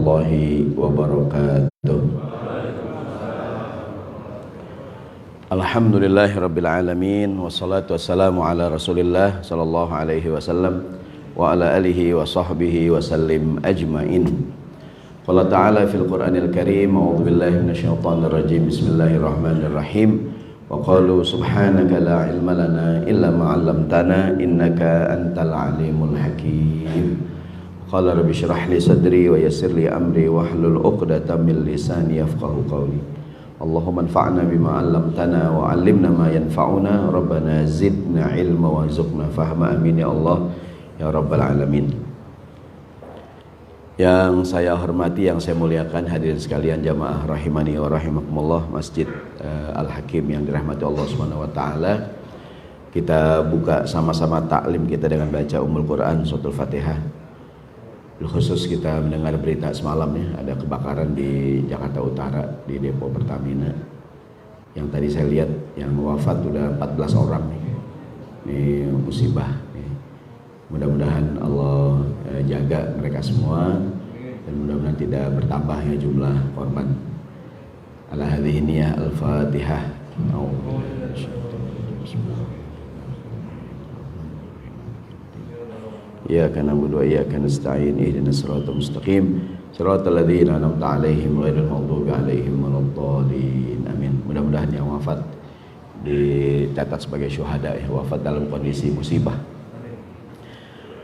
warahmatullahi wabarakatuh. Alhamdulillahirabbil alamin wassalatu wassalamu ala Rasulillah sallallahu alaihi wasallam wa ala alihi wa sahbihi wasallim ajmain. Qala ta'ala fil Qur'anil Karim, a'udzu billahi minasyaitonir rajim. Bismillahirrahmanirrahim. Wa qalu subhanaka la ilma lana illa ma 'allamtana innaka antal alimul hakim. Qala rabbi shrah li sadri wa yassir li amri wahlul 'uqdatam min lisani yafqahu qawli. Allahumma anfa'na bima 'allamtana wa 'allimna ma yanfa'una. Rabbana zidna ilma warzuqna fahma. Amin ya Allah ya rabbal alamin. Yang saya hormati, yang saya muliakan, hadirin sekalian jamaah rahimani wa rahimakumullah, Masjid Al-Hakim yang dirahmati Allah Subhanahu wa taala. Kita buka sama-sama taklim kita dengan baca Ummul Quran suratul Fatihah. Khusus kita mendengar berita semalam ya, ada kebakaran di Jakarta Utara di depo Pertamina. Yang tadi saya lihat yang wafat sudah 14 orang nih. Ini musibah. Mudah-mudahan Allah jaga mereka semua dan mudah-mudahan tidak bertambahnya jumlah korban. Ala hadhihi niyah al-Fatihah. Iyyaka na'budu wa iyyaka nasta'in ihdinas siratal mustaqim siratal ladzina an'amta 'alaihim ghairil maghdubi 'alaihim waladdallin. Amin. Mudah-mudahan yang wafat dicatat sebagai syuhada ya, wafat dalam kondisi musibah.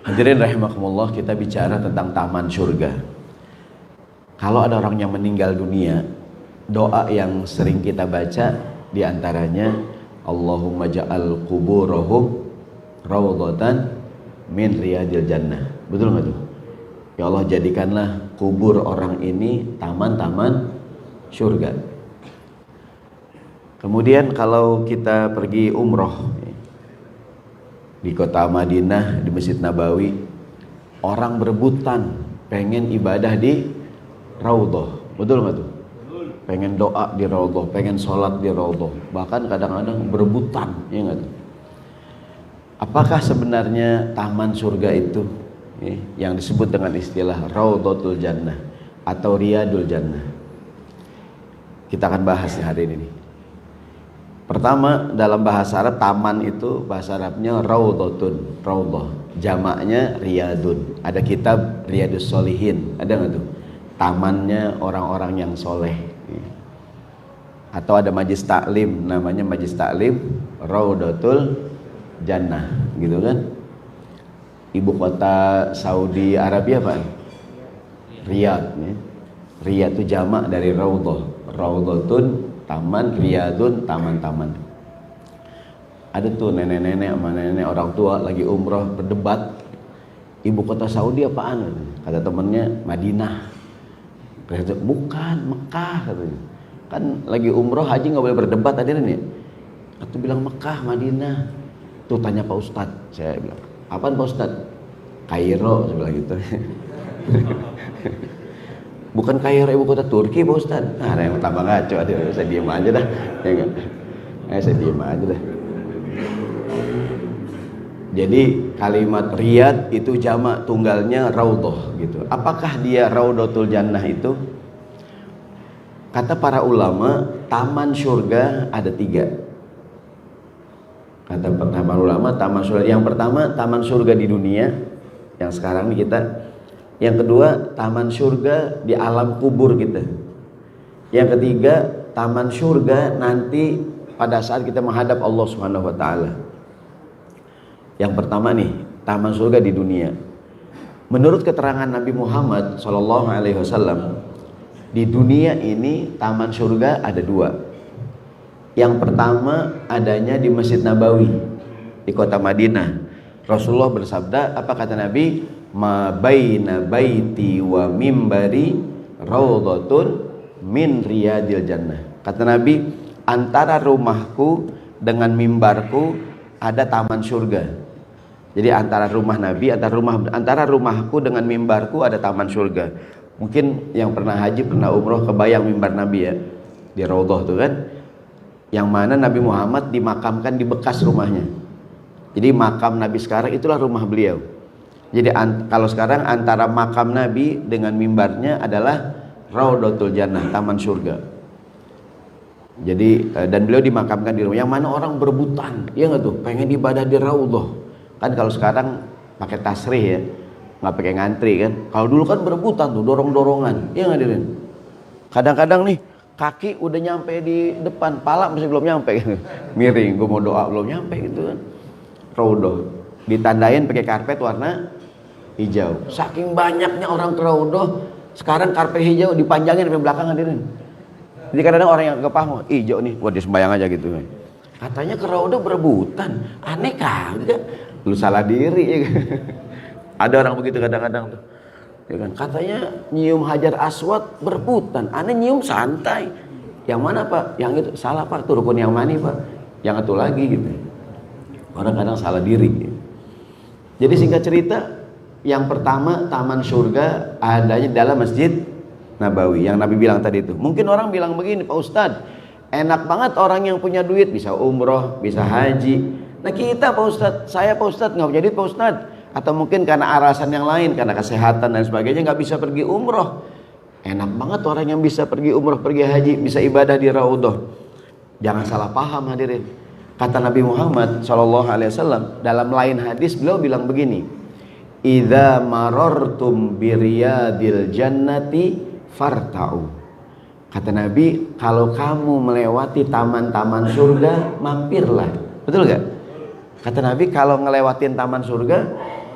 Hadirin rahimakumullah, kita bicara tentang taman surga. Kalau ada orang yang meninggal dunia, doa yang sering kita baca diantaranya Allahumma ja'al quburahum rawdatan min riyadil jannah. Betul nggak tuh? Ya Allah, jadikanlah kubur orang ini taman-taman surga. Kemudian kalau kita pergi umroh di kota Madinah, di Masjid Nabawi, orang berebutan pengen ibadah di Raudhah. Betul nggak tuh? Pengen doa di Raudhah, pengen sholat di Raudhah. Bahkan kadang-kadang berebutan, ya nggak tuh? Apakah sebenarnya taman surga itu yang disebut dengan istilah Raudhatul Jannah atau Riyadul Jannah? Kita akan bahas hari ini. Pertama, dalam bahasa Arab taman itu bahasa Arabnya raudhatun, raudhah. Jamaknya riyadun. Ada kitab Riyadus Sholihin, ada nggak tuh? Tamannya orang-orang yang soleh. Atau ada majlis taklim, namanya majlis taklim Raudhatul Jannah, gitu kan? Ibu kota Saudi Arabia Pak? Riyadh. Riyadh itu jamak dari raudhah. Raudhatun taman, riyadun taman-taman. Ada tuh nenek-nenek sama nenek orang tua lagi umroh berdebat, ibu kota Saudi apaan? Kata temennya Madinah. Kata bukan, Mekah katanya. Kan lagi umroh haji nggak boleh berdebat hadirin ya. Atau bilang Mekah, Madinah. Tuh tanya Pak Ustadz, saya bilang apaan Pak Ustadz? Kairo, saya bilang gitu. Bukan Kairo ibu kota Turki Pak Ustaz. Nah, ada yang tambah ngaco, saya diem aja dah. Ya enggak? Saya diem aja dah. Jadi kalimat Riyadh itu jamak tunggalnya Raudhah gitu. Apakah dia Raudhatul Jannah itu? Kata para ulama, taman surga ada 3. Kata para ulama, taman surga yang pertama taman surga di dunia yang sekarang ini kita. Yang kedua, taman surga di alam kubur kita. Yang ketiga, taman surga nanti pada saat kita menghadap Allah Subhanahu wa taala. Yang pertama nih, taman surga di dunia. Menurut keterangan Nabi Muhammad sallallahu alaihi wasallam, di dunia ini taman surga ada 2. Yang pertama adanya di Masjid Nabawi di kota Madinah. Rasulullah bersabda, apa kata Nabi? Ma baina baiti wa mimbari raudhatun min riyadil jannah. Kata Nabi, antara rumahku dengan mimbarku ada taman surga. Jadi antara rumah Nabi, antara rumahku dengan mimbarku ada taman surga. Mungkin yang pernah haji, pernah umroh, kebayang mimbar Nabi ya di Raudhah tuh kan, yang mana Nabi Muhammad dimakamkan di bekas rumahnya. Jadi makam Nabi sekarang itulah rumah beliau. Jadi kalau sekarang antara makam Nabi dengan mimbarnya adalah Raudhatul Jannah, taman surga. Jadi dan beliau dimakamkan di rumah. Yang mana orang berebutan, ya nggak tuh, pengen ibadah di Raudhah. Kan kalau sekarang pakai tasrih ya, nggak pakai ngantri kan. Kalau dulu kan berebutan tuh, dorong-dorongan, ya nggak Dirin? Kadang-kadang nih kaki udah nyampe di depan, pala masih belum nyampe gitu. Miring, gue mau doa belum nyampe gitu kan. Raudhah ditandain pakai karpet warna hijau. Saking banyaknya orang ke Raudhah, sekarang karpet hijau dipanjangin sampai belakang hadirin. Jadi kadang-kadang orang yang gak paham, hijau nih, buat disembayang aja gitu. Katanya ke Raudhah berebutan, aneh kagak. Lu salah diri ya. Ada orang begitu kadang-kadang tuh. Ya kan? Katanya nyium Hajar Aswad berebutan, aneh nyium santai. Yang mana Pak? Yang itu salah Pak, itu rukun yang mana Pak? Yang itu lagi gitu. Orang kadang salah diri. Jadi singkat cerita, yang pertama taman surga adanya dalam Masjid Nabawi yang Nabi bilang tadi itu. Mungkin orang bilang begini, Pak Ustadz, enak banget orang yang punya duit bisa umroh, bisa haji. Nah kita Pak Ustadz, saya Pak Ustadz nggak punya duit Pak Ustadz, atau mungkin karena alasan yang lain, karena kesehatan dan sebagainya nggak bisa pergi umroh. Enak banget orang yang bisa pergi umroh, pergi haji, bisa ibadah di Raudhah. Jangan salah paham hadirin. Kata Nabi Muhammad SAW dalam lain hadis, beliau bilang begini, idza marartum biriyadil jannati farta'u. Kata Nabi, kalau kamu melewati taman-taman surga, mampirlah. Betul gak? Kata Nabi, kalau ngelewatin taman surga,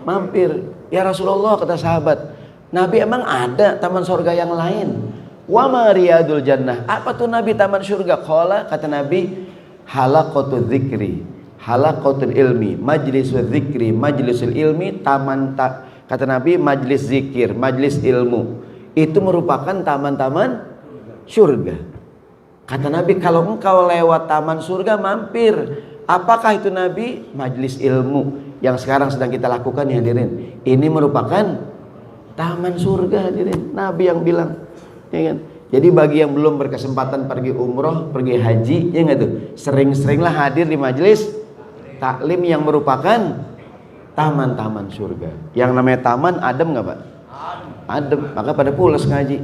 mampir. Ya Rasulullah, kata sahabat, Nabi emang ada taman surga yang lain? Wa ma riyadul jannah. Apa tuh Nabi taman surga? Qala, kata Nabi, halaqatul dzikri, halaqatul ilmi, majlisul dzikri, majlisul ilmi, kata Nabi, majlis zikir, majlis ilmu. Itu merupakan taman-taman surga. Kata Nabi, kalau engkau lewat taman surga, mampir. Apakah itu Nabi? Majlis ilmu yang sekarang sedang kita lakukan ya hadirin. Ini merupakan taman surga hadirin. Nabi yang bilang, ya kan? Jadi bagi yang belum berkesempatan pergi umroh, pergi haji, ya nggak tuh, sering-seringlah hadir di majlis taklim yang merupakan taman-taman surga. Yang namanya taman adem nggak Pak? Adem, maka pada pulas ngaji.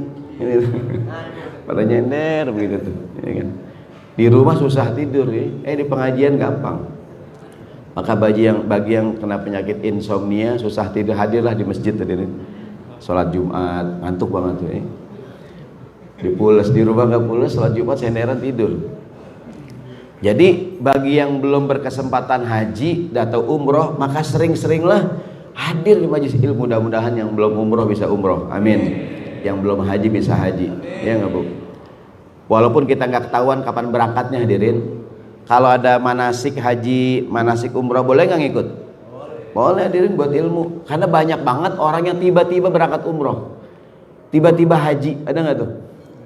Pada nyender begitu tuh, ya kan? Di rumah susah tidur ya, di pengajian gampang. Maka bagi yang kena penyakit insomnia, susah tidur, hadirlah di masjid tadi. Sholat Jumat, ngantuk banget tuh ya. Dipules di rumah nggak pules, sholat Jumat senderan tidur. Jadi bagi yang belum berkesempatan haji atau umroh, maka sering-seringlah hadir di majelis ilmu. Mudah-mudahan yang belum umroh bisa umroh, amin. Yang belum haji bisa haji, ya nggak Bu? Walaupun kita nggak ketahuan kapan berangkatnya hadirin. Kalau ada manasik haji, manasik umroh, boleh nggak ngikut? Boleh hadirin, buat ilmu. Karena banyak banget orang yang tiba-tiba berangkat umroh, tiba-tiba haji, ada nggak tuh?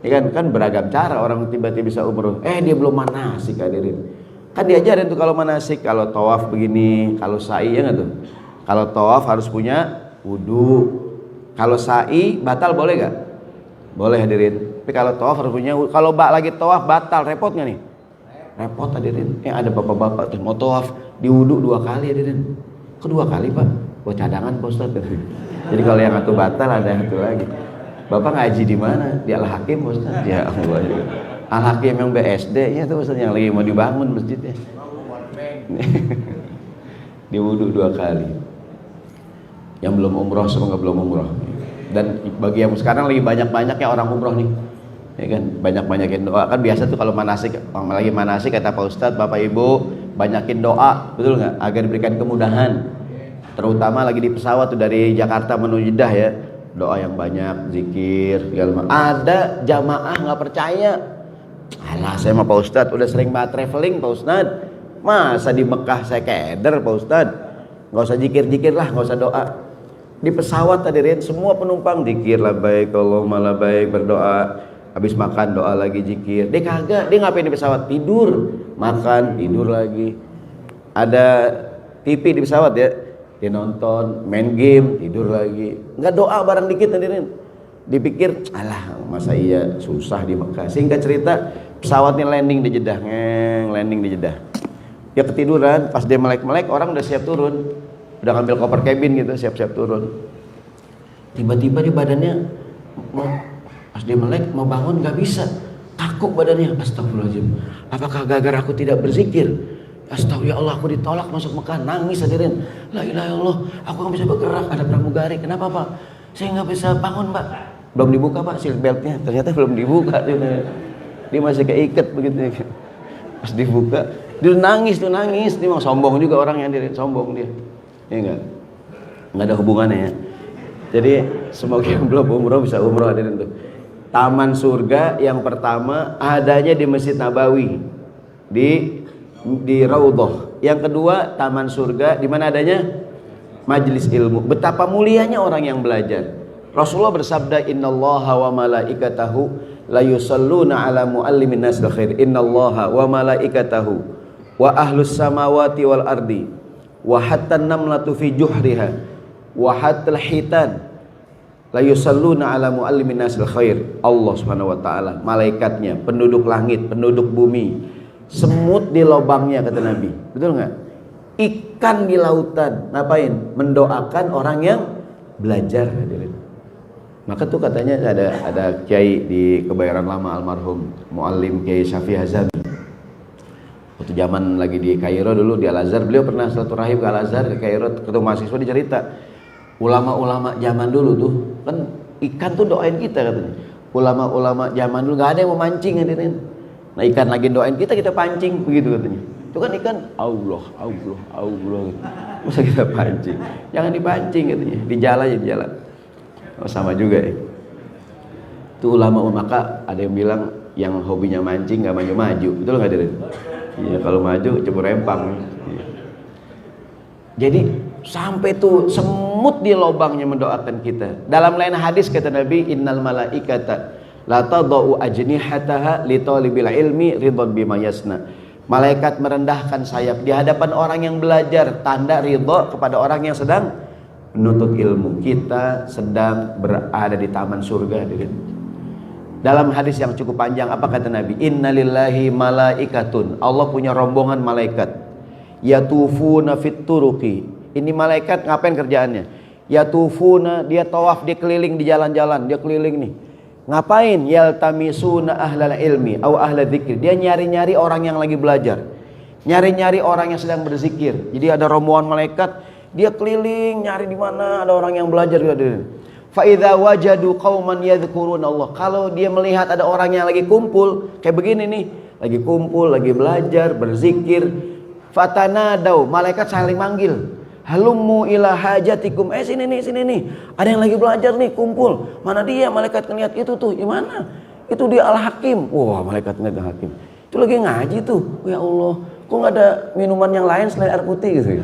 Ya kan beragam cara orang tiba-tiba bisa umroh. Dia belum manasik hadirin. Kan diajarin tuh kalau manasik, kalau tawaf begini, kalau sa'i, ya nggak tuh? Kalau tawaf harus punya wudu. Kalau sa'i batal boleh gak? Boleh hadirin. Tapi kalau tawaf harus punya wudu. Kalau lagi tawaf batal, repot gak nih? Repot hadirin. Ada bapak-bapak tuh mau tawaf di wudu 2 kali hadirin. Kedua kali Pak? Buat cadangan Pak Ustaz. Jadi kalau yang satu batal ada yang satu lagi. Bapak ngaji di mana? Di Al-Hakim Pak Ustaz. Ya Allah. Al-Hakim yang BSD-nya tuh Ustaz, yang lagi mau dibangun masjidnya. Di wudu 2 kali. Yang belum umroh semoga belum umroh. Dan bagi yang sekarang lagi banyak-banyaknya orang umroh nih, ya kan, banyak-banyakin doa. Kan biasa tuh kalau manasik, lagi manasik kata Pak Ustadz, Bapak Ibu banyakin doa, betul nggak? Agar diberikan kemudahan. Terutama lagi di pesawat tuh dari Jakarta menuju Jeddah ya, doa yang banyak, zikir, segala macam. Ada jamaah nggak percaya. Alah, saya mah Pak Ustadz udah sering banget traveling Pak Ustadz. Masa di Mekah saya keder Pak Ustadz? Nggak usah zikir-zikir lah, nggak usah doa. Di pesawat hadirin semua penumpang zikir labbaik Allahumma labbaik, berdoa. Habis makan doa lagi zikir. Dia kagak, dia ngapain di pesawat? Tidur, makan, tidur lagi. Ada TV di pesawat ya, dia nonton, main game, tidur lagi. Nggak doa barang dikit hadirin. Dipikir, alah masa iya susah di Mekah. Singkat cerita, pesawatnya landing di Jeddah, landing di Jeddah. Dia ketiduran, pas dia melek-melek orang udah siap turun. udah ngambil koper cabin gitu, siap-siap turun. Tiba-tiba di badannya pas dia melek mau bangun nggak bisa, kaku badannya. Astagfirullahaladzim, apakah gara-gara aku tidak berzikir? Astagfirullah, ya Allah, aku ditolak masuk Mekah, nangis hadirin. La ilaha illallah, aku nggak bisa bergerak, ada pramugari. Kenapa Pak? Saya nggak bisa bangun Pak. Belum dibuka Pak seat beltnya, ternyata belum dibuka. Dia masih keikat begitu. Pas dibuka, dia nangis. Dia mau sombong juga orang yang dia sombong dia. Ya nggak ada hubungannya ya. Jadi semoga yang belum umroh bisa umroh hadirin tuh. Taman surga yang pertama adanya di Masjid Nabawi di Raudhah. Yang kedua taman surga di mana adanya majelis ilmu. Betapa mulianya orang yang belajar. Rasulullah bersabda, innallaha wa malaikatahu la yusalluna ala muallimin nasil khair. Innallaha wa malaikatahu wa ahlus samawati wal ardi wa hatta namlatu fi juhriha wa hatta hitan la yusalluna ala muallimin nasil khair. Allah Subhanahu wa taala, malaikatnya, penduduk langit, penduduk bumi, semut di lubangnya kata Nabi. Betul enggak? Ikan di lautan ngapain? Mendoakan orang yang belajar hadirin. Maka tuh katanya ada kiai di Kebayoran Lama almarhum Muallim Kiai Syafi'i Hazami. Waktu zaman lagi di Kairo dulu di Al Azhar, beliau pernah silaturahim ke Al Azhar ke Kairo, ketemu mahasiswa, dicerita ulama-ulama zaman dulu tuh kan ikan tuh doain kita katanya. Ulama-ulama zaman dulu nggak ada yang mau mancing hadirin. Nah ikan lagi doain kita pancing begitu katanya. Itu kan ikan Allah. Masa kita pancing? Jangan dipancing katanya, di jalan. Oh, sama juga ya. Itu ulama, maka ada yang bilang yang hobinya mancing nggak maju-maju, betul nggak hadirin? Iya, kalau maju cebur rempang. Iya. Jadi sampai tuh semut di lubangnya mendoakan kita. Dalam lain hadis kata Nabi, innal malaikata la tadau ajnihataha li talibil ilmi ridwan bima yasna. Malaikat merendahkan sayap di hadapan orang yang belajar, tanda ridha kepada orang yang sedang menuntut ilmu. Kita sedang berada di taman surga. Dalam hadis yang cukup panjang apa kata Nabi? Innalillahi malaikatun, Allah punya rombongan malaikat, yatufuna fit turuqi. Ini malaikat ngapain kerjaannya? Yatufuna, dia tawaf, dia keliling di jalan-jalan, dia keliling nih. Ngapain? Yaltamisuna ahlal ilmi au ahla dzikir. Dia nyari-nyari orang yang lagi belajar, nyari-nyari orang yang sedang berzikir. Jadi ada rombongan malaikat, dia keliling nyari di mana ada orang yang belajar. Fa idza wajadu qauman yadhkurun Allah. Kalau dia melihat ada orang yang lagi kumpul kayak begini nih, lagi kumpul, lagi belajar, berzikir, fatanadau, malaikat saling manggil. Halummu ila hajatikum. Sini nih. Ada yang lagi belajar nih, kumpul. Mana dia? Malaikat ngeliat itu tuh. Gimana? Itu dia Al-Hakim. Wah, malaikat ngeliat Al-Hakim. Itu lagi ngaji tuh. Ya Allah, kok nggak ada minuman yang lain selain air putih gitu.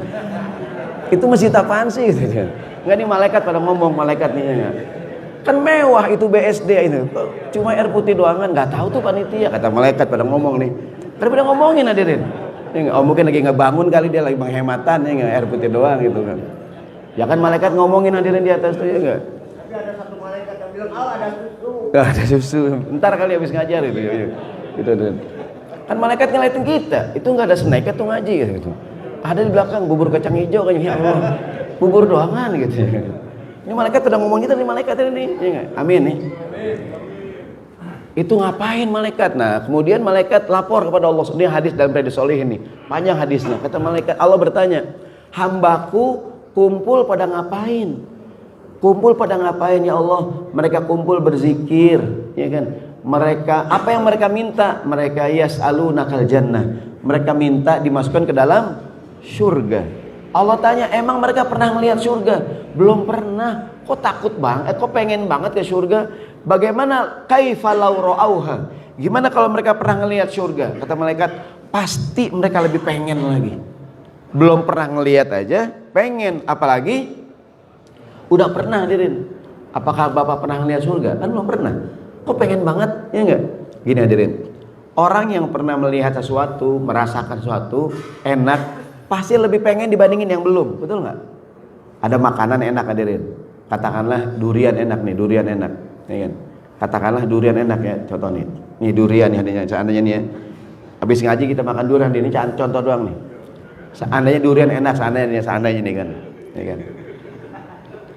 Itu masjid apaan sih gitu. Enggak, nih malaikat pada ngomong, malaikat nih ya. Kan mewah itu BSD itu. Cuma air putih doang kan, enggak tahu tuh panitia, kata malaikat pada ngomong nih. Pada ngomongin hadirin. Ya, mungkin lagi ngebangun kali, dia lagi penghematan ya, air putih doang gitu kan. Ya kan malaikat ngomongin hadirin di atas tuh ya enggak? Tapi ada satu malaikat yang bilang, "Oh, ada susu." Enggak ada susu. Ntar kali habis ngajar itu ya. Gitu. Kan malaikat ngeliatin kita, itu enggak ada snack itu ngaji gitu. Ada di belakang bubur kacang hijau kayaknya, ya Allah, bubur doangan gitu. Ini malaikat udah ngomong kita nih, malaikat ini, ya gak? Amin nih. Itu ngapain malaikat? Nah, kemudian malaikat lapor kepada Allah. Ini hadis dalam Riyadhus Shalihin ini, panjang hadisnya. Kata malaikat, Allah bertanya, hambaku kumpul pada ngapain? Kumpul pada ngapain ya Allah? Mereka kumpul berzikir, ya kan? Mereka, apa yang mereka minta? Mereka yas'alunakal jannah. Mereka minta dimasukkan ke dalam surga. Allah tanya, emang mereka pernah melihat surga? Belum pernah. Kok takut banget? Kok pengen banget ke surga? Bagaimana kaifa law ra'auha? Gimana kalau mereka pernah ngelihat surga? Kata malaikat, pasti mereka lebih pengen lagi. Belum pernah ngelihat aja pengen, apalagi udah pernah hadirin. Apakah Bapak pernah ngelihat surga? Kan belum pernah. Kok pengen banget? Ya enggak? Gini hadirin. Orang yang pernah melihat sesuatu, merasakan sesuatu enak, pasti lebih pengen dibandingin yang belum, betul nggak? Ada makanan enak hadirin, katakanlah durian enak nih, durian enak, ya kan? Katakanlah durian enak ya, contoh nih durian nih, seandainya nih ya, habis ngaji kita makan durian, ini contoh doang nih. Seandainya durian enak, seandainya nih kan, Ya kan?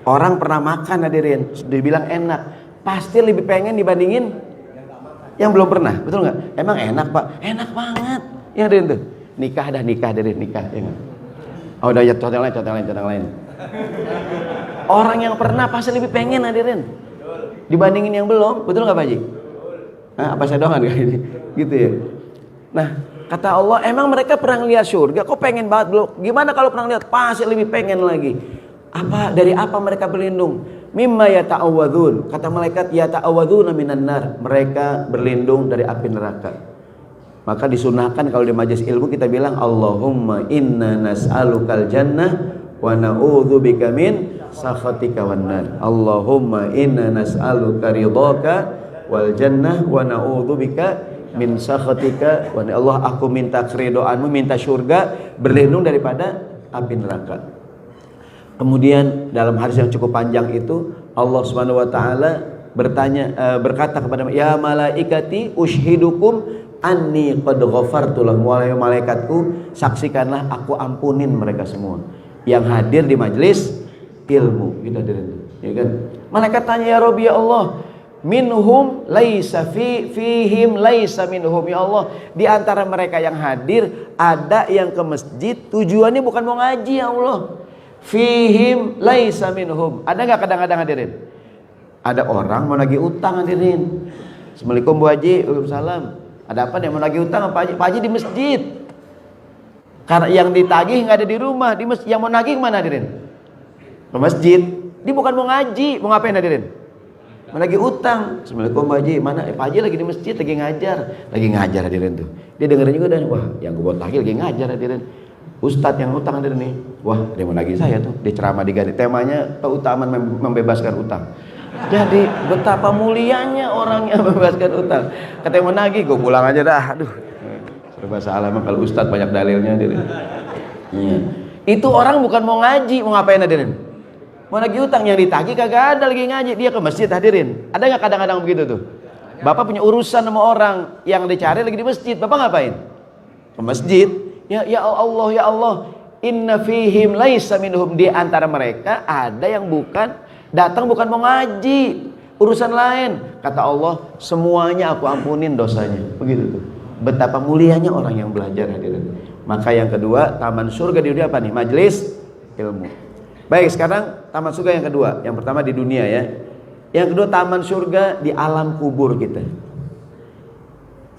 Orang pernah makan hadirin, dibilang enak, pasti lebih pengen dibandingin yang belum pernah, betul nggak? Emang enak pak? Enak banget. Ya hadirin tuh, nikah hadirin, nikah. Ya kan? Oh udah ya, contoh lain. Orang yang pernah pasti lebih pengen hadirin dibandingin yang belum, betul nggak Pak Haji? Apa saya doang kayak ini? Gitu ya. Nah, kata Allah, emang mereka pernah lihat surga, kok pengen banget belum? Gimana kalau pernah lihat? Pasti lebih pengen lagi. Dari apa mereka berlindung? Mimma yata'awwadun. Kata malaikat, yata'awwaduna minan nar. Mereka berlindung dari api neraka. Maka disunahkan kalau di majelis ilmu kita bilang, Allahumma inna nas'alukal jannah wa na'udzubika min sakhatika wan nar. Allahumma inna nas'aluka ridhaka wal jannah wa na'udzubika min sakhatika wa nar. Allah, aku minta keridhaanmu, minta surga, berlindung daripada api neraka. Kemudian dalam hadis yang cukup panjang itu Allah Subhanahu wa taala berkata kepada ya malaikati ushidukum anni qad ghafartu lahum, wahai malaikatku saksikanlah aku ampunin mereka semua yang hadir di majelis ilmu. Gitu hadirin, ya kan? Malaikat tanya, ya Rabbi, ya Allah, minhum laisa fihim laisa minhum, ya Allah, di antara mereka yang hadir ada yang ke masjid tujuannya bukan mau ngaji, ya Allah. Fihim laisa minhum. Ada nggak kadang-kadang hadirin? Ada orang mau nagih utang hadirin. Assalamualaikum Bu Haji. Waalaikumsalam. Ada apa nih, mau nagih utang Pak Haji? Pak Haji di masjid. Karena yang ditagih nggak ada di rumah, di masjid. Yang mau nagih kemana hadirin? Ke masjid. Dia bukan mau ngaji, mau ngapain hadirin? Mau nagih utang. Assalamualaikum Pak Haji. Mana? Pak Haji lagi di masjid, lagi ngajar hadirin tuh. Dia dengerin juga dan wah, yang gue buat tagih lagi ngajar hadirin. Ustadz yang utang ada nih, wah dia mau nagih saya tuh, dia ceramah diganti temanya keutamaan membebaskan utang. Jadi betapa mulianya orang yang membebaskan utang. Katanya mau nagih, gue pulang aja dah. Aduh, serba salah emang kalau ustadz banyak dalilnya hadirin. Ya. Itu orang bukan mau ngaji, mau ngapain hadirin? Mau nagih utang, yang ditagih kagak ada lagi ngaji, dia ke masjid hadirin. Ada nggak kadang-kadang begitu tuh? Bapak punya urusan sama orang yang dicari lagi di masjid, bapak ngapain? Ke masjid. Ya Allah, ya Allah, inna fihim laisa minhum, di antara mereka ada yang datang bukan mau ngaji, urusan lain. Kata Allah, semuanya aku ampunin dosanya. Begitu tuh. Betapa mulianya orang yang belajar hadirin. Maka yang kedua, taman surga di dunia apa nih? Majelis ilmu. Baik, sekarang taman surga yang kedua. Yang pertama di dunia ya. Yang kedua, taman surga di alam kubur kita.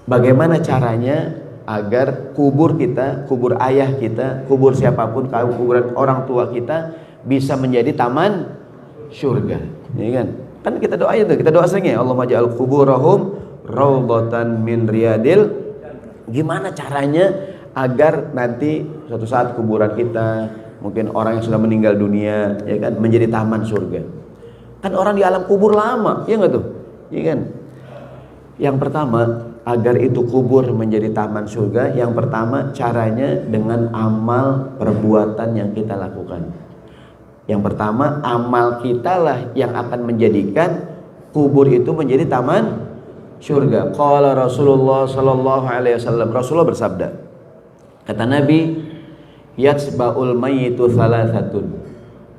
Bagaimana caranya agar kubur kita, kubur ayah kita, kubur siapapun, kuburan orang tua kita bisa menjadi taman surga, ya kan? Kan kita doa itu, kita doa sering ya, Allahumma ja'al kuburahum raudhatan min riyadil. Gimana caranya agar nanti suatu saat kuburan kita, mungkin orang yang sudah meninggal dunia, ya kan, menjadi taman surga. Kan orang di alam kubur lama, ya enggak tuh? Ya kan? Yang pertama, agar itu kubur menjadi taman surga, yang pertama caranya dengan amal perbuatan yang kita lakukan. Yang pertama, amal kita lah yang akan menjadikan kubur itu menjadi taman surga. Qala Rasulullah sallallahu alaihi wasallam, Rasulullah bersabda, kata Nabi, yatsba'ul mayyitu thalathatun.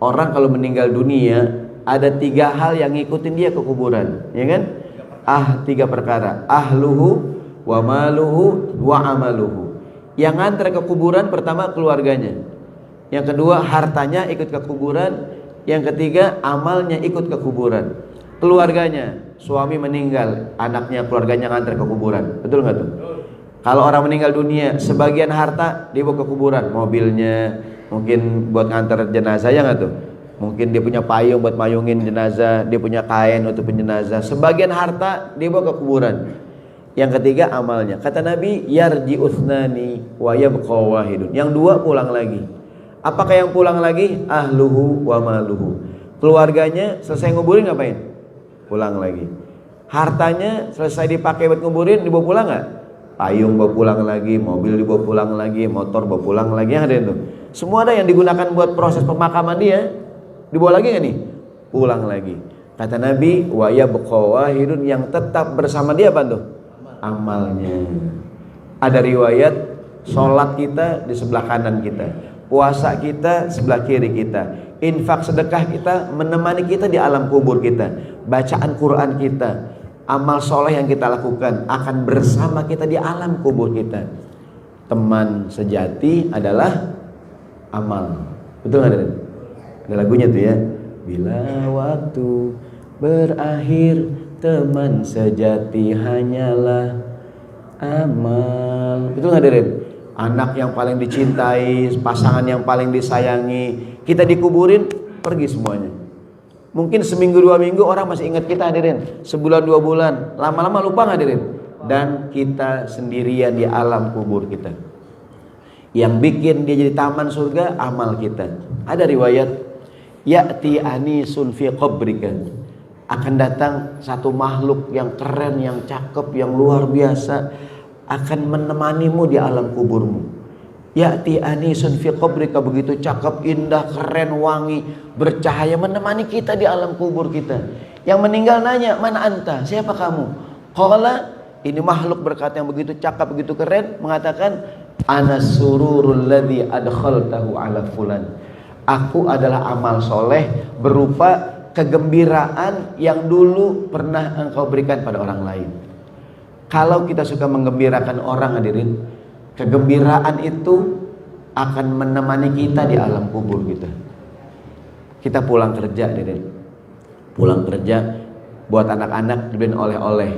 Orang kalau meninggal dunia ada 3 hal yang ngikutin dia ke kuburan, ya kan? 3 perkara, ahluhu wa maluhu wa amaluhu. Yang ngantar ke kuburan pertama keluarganya, yang kedua hartanya ikut ke kuburan, yang ketiga amalnya ikut ke kuburan. Keluarganya, suami meninggal, anaknya, keluarganya ngantar ke kuburan, betul nggak tuh? Kalau orang meninggal dunia, sebagian harta dibawa ke kuburan, mobilnya mungkin buat ngantar jenazah, ya nggak tuh? Mungkin dia punya payung buat mayungin jenazah, dia punya kain untuk jenazah. Sebagian harta dibawa ke kuburan. Yang ketiga amalnya. Kata Nabi, yarji uthnani wa yabqa wahidun. Yang 2 pulang lagi. Apakah yang pulang lagi? Ahluhu wa maluhu. Keluarganya selesai nguburin ngapain? Pulang lagi. Hartanya selesai dipakai buat nguburin, dibawa pulang nggak? Payung bawa pulang lagi, mobil dibawa pulang lagi, motor bawa pulang lagi. Yang ada itu. Semua ada yang digunakan buat proses pemakaman dia. Dibawa lagi nggak nih? Pulang lagi. Kata Nabi, wa yabqa wahidun, yang tetap bersama dia apa tuh? Amalnya. Ada riwayat, sholat kita di sebelah kanan kita, puasa kita sebelah kiri kita, infak sedekah kita menemani kita di alam kubur kita. Bacaan Quran kita, amal soleh yang kita lakukan akan bersama kita di alam kubur kita. Teman sejati adalah amal. Betul nggak, Den? Ada lagunya tuh ya. Bila waktu berakhir, teman sejati hanyalah amal. Betul nggak, Den? Anak yang paling dicintai, pasangan yang paling disayangi, kita dikuburin, pergi semuanya. Mungkin seminggu 2 minggu orang masih ingat kita, hadirin. Sebulan 2 bulan, lama-lama lupa, hadirin. Dan kita sendirian di alam kubur kita. Yang bikin dia jadi taman surga, amal kita. Ada riwayat, ya'ti anisun fi qabrika, akan datang satu makhluk yang keren, yang cakep, yang luar biasa, akan menemanimu di alam kuburmu. Ya'ti anisun fi qabrika, begitu cakep, indah, keren, wangi, bercahaya, menemani kita di alam kubur kita. Yang meninggal nanya, mana anta? Siapa kamu? Qala, ini makhluk berkata yang begitu cakep, begitu keren, mengatakan, ana sururul ladzi adkhaltahu ala fulan. Aku adalah amal soleh berupa kegembiraan yang dulu pernah engkau berikan pada orang lain. Kalau kita suka menggembirakan orang, hadirin, kegembiraan itu akan menemani kita di alam kubur kita. Kita pulang kerja, hadirin, pulang kerja, buat anak-anak dibeliin oleh-oleh.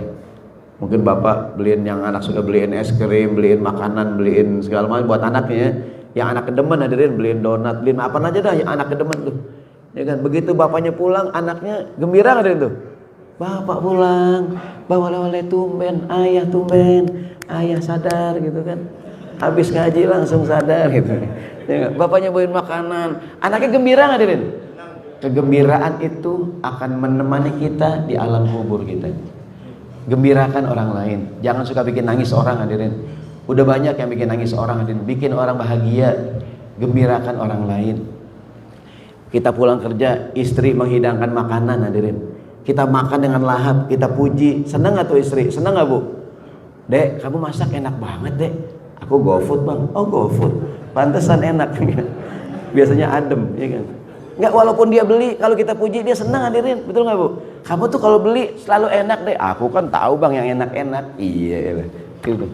Mungkin bapak beliin, yang anak suka beliin es krim, beliin makanan, beliin segala macam buat anaknya. Yang anak kedemen, hadirin, beliin donat, beliin apa aja dah yang anak kedemen tuh. Ya kan, begitu bapaknya pulang, anaknya gembira, hadirin tuh. Bapak pulang, bawa oleh tumben, ayah sadar gitu kan. Habis ngaji langsung sadar gitu. Ya kan? Bapaknya bawain makanan, anaknya gembira, hadirin. Kegembiraan itu akan menemani kita di alam kubur kita. Gembirakan orang lain, jangan suka bikin nangis orang, hadirin. Udah banyak yang bikin nangis orang, hadirin. Bikin orang bahagia, gembirakan orang lain. Kita pulang kerja, istri menghidangkan makanan, hadirin. Kita makan dengan lahap, kita puji. Senang gak tuh istri? Senang gak, Bu? Dek, kamu masak enak banget, Dek. Aku GoFood, Bang. Oh, GoFood, pantesan enak. Biasanya adem, ya kan? Enggak, walaupun dia beli, kalau kita puji dia senang, hadirin. Betul nggak, Bu? Kamu tuh kalau beli selalu enak deh. Aku kan tahu, Bang, yang enak-enak. Iya, gitu.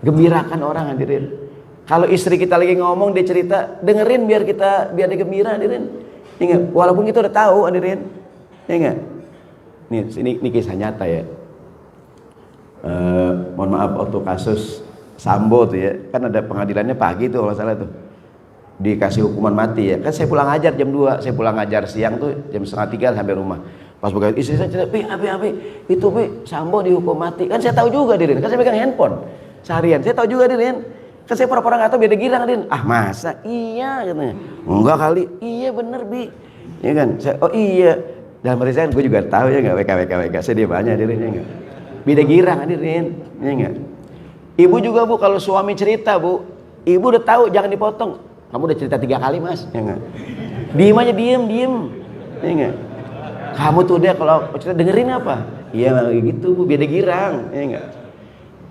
Gembirakan orang, hadirin. Kalau istri kita lagi ngomong, dia cerita, dengerin biar dia gembira, hadirin. Ingat, walaupun kita udah tahu, hadirin. Ya enggak? Ini kisah nyata ya. Mohon maaf, waktu kasus Sambo tuh ya, kan ada pengadilannya pagi tuh kalau salah tuh. Dikasih hukuman mati ya. Kan saya pulang ngajar jam 2, saya pulang ngajar siang tuh jam 2:30 sampai rumah. Pas buka istri saya cerita, itu Sambo dihukum mati. Kan saya tahu juga, Dirin. Kan saya pegang handphone seharian. Saya tahu juga, Dirin. Kan saya pura-pura nggak tahu, biar girang, Dirin. Ah, masa? Iya katanya. Enggak kali. Iya bener, Bi. Ya kan? Oh iya. Dalam peristiwa gue juga tahu ya, enggak WK. Saya dia banyak, Dirin, ya enggak. Beda girang, Dirin. Ya enggak. Ibu juga, Bu, kalau suami cerita, Bu, ibu udah tahu, jangan dipotong. Kamu udah cerita 3 kali, Mas, ya enggak? Diem aja, diem, ya enggak? Kamu tuh dia kalau cerita dengerin apa? Iya gitu, Bu, beda girang, ya enggak?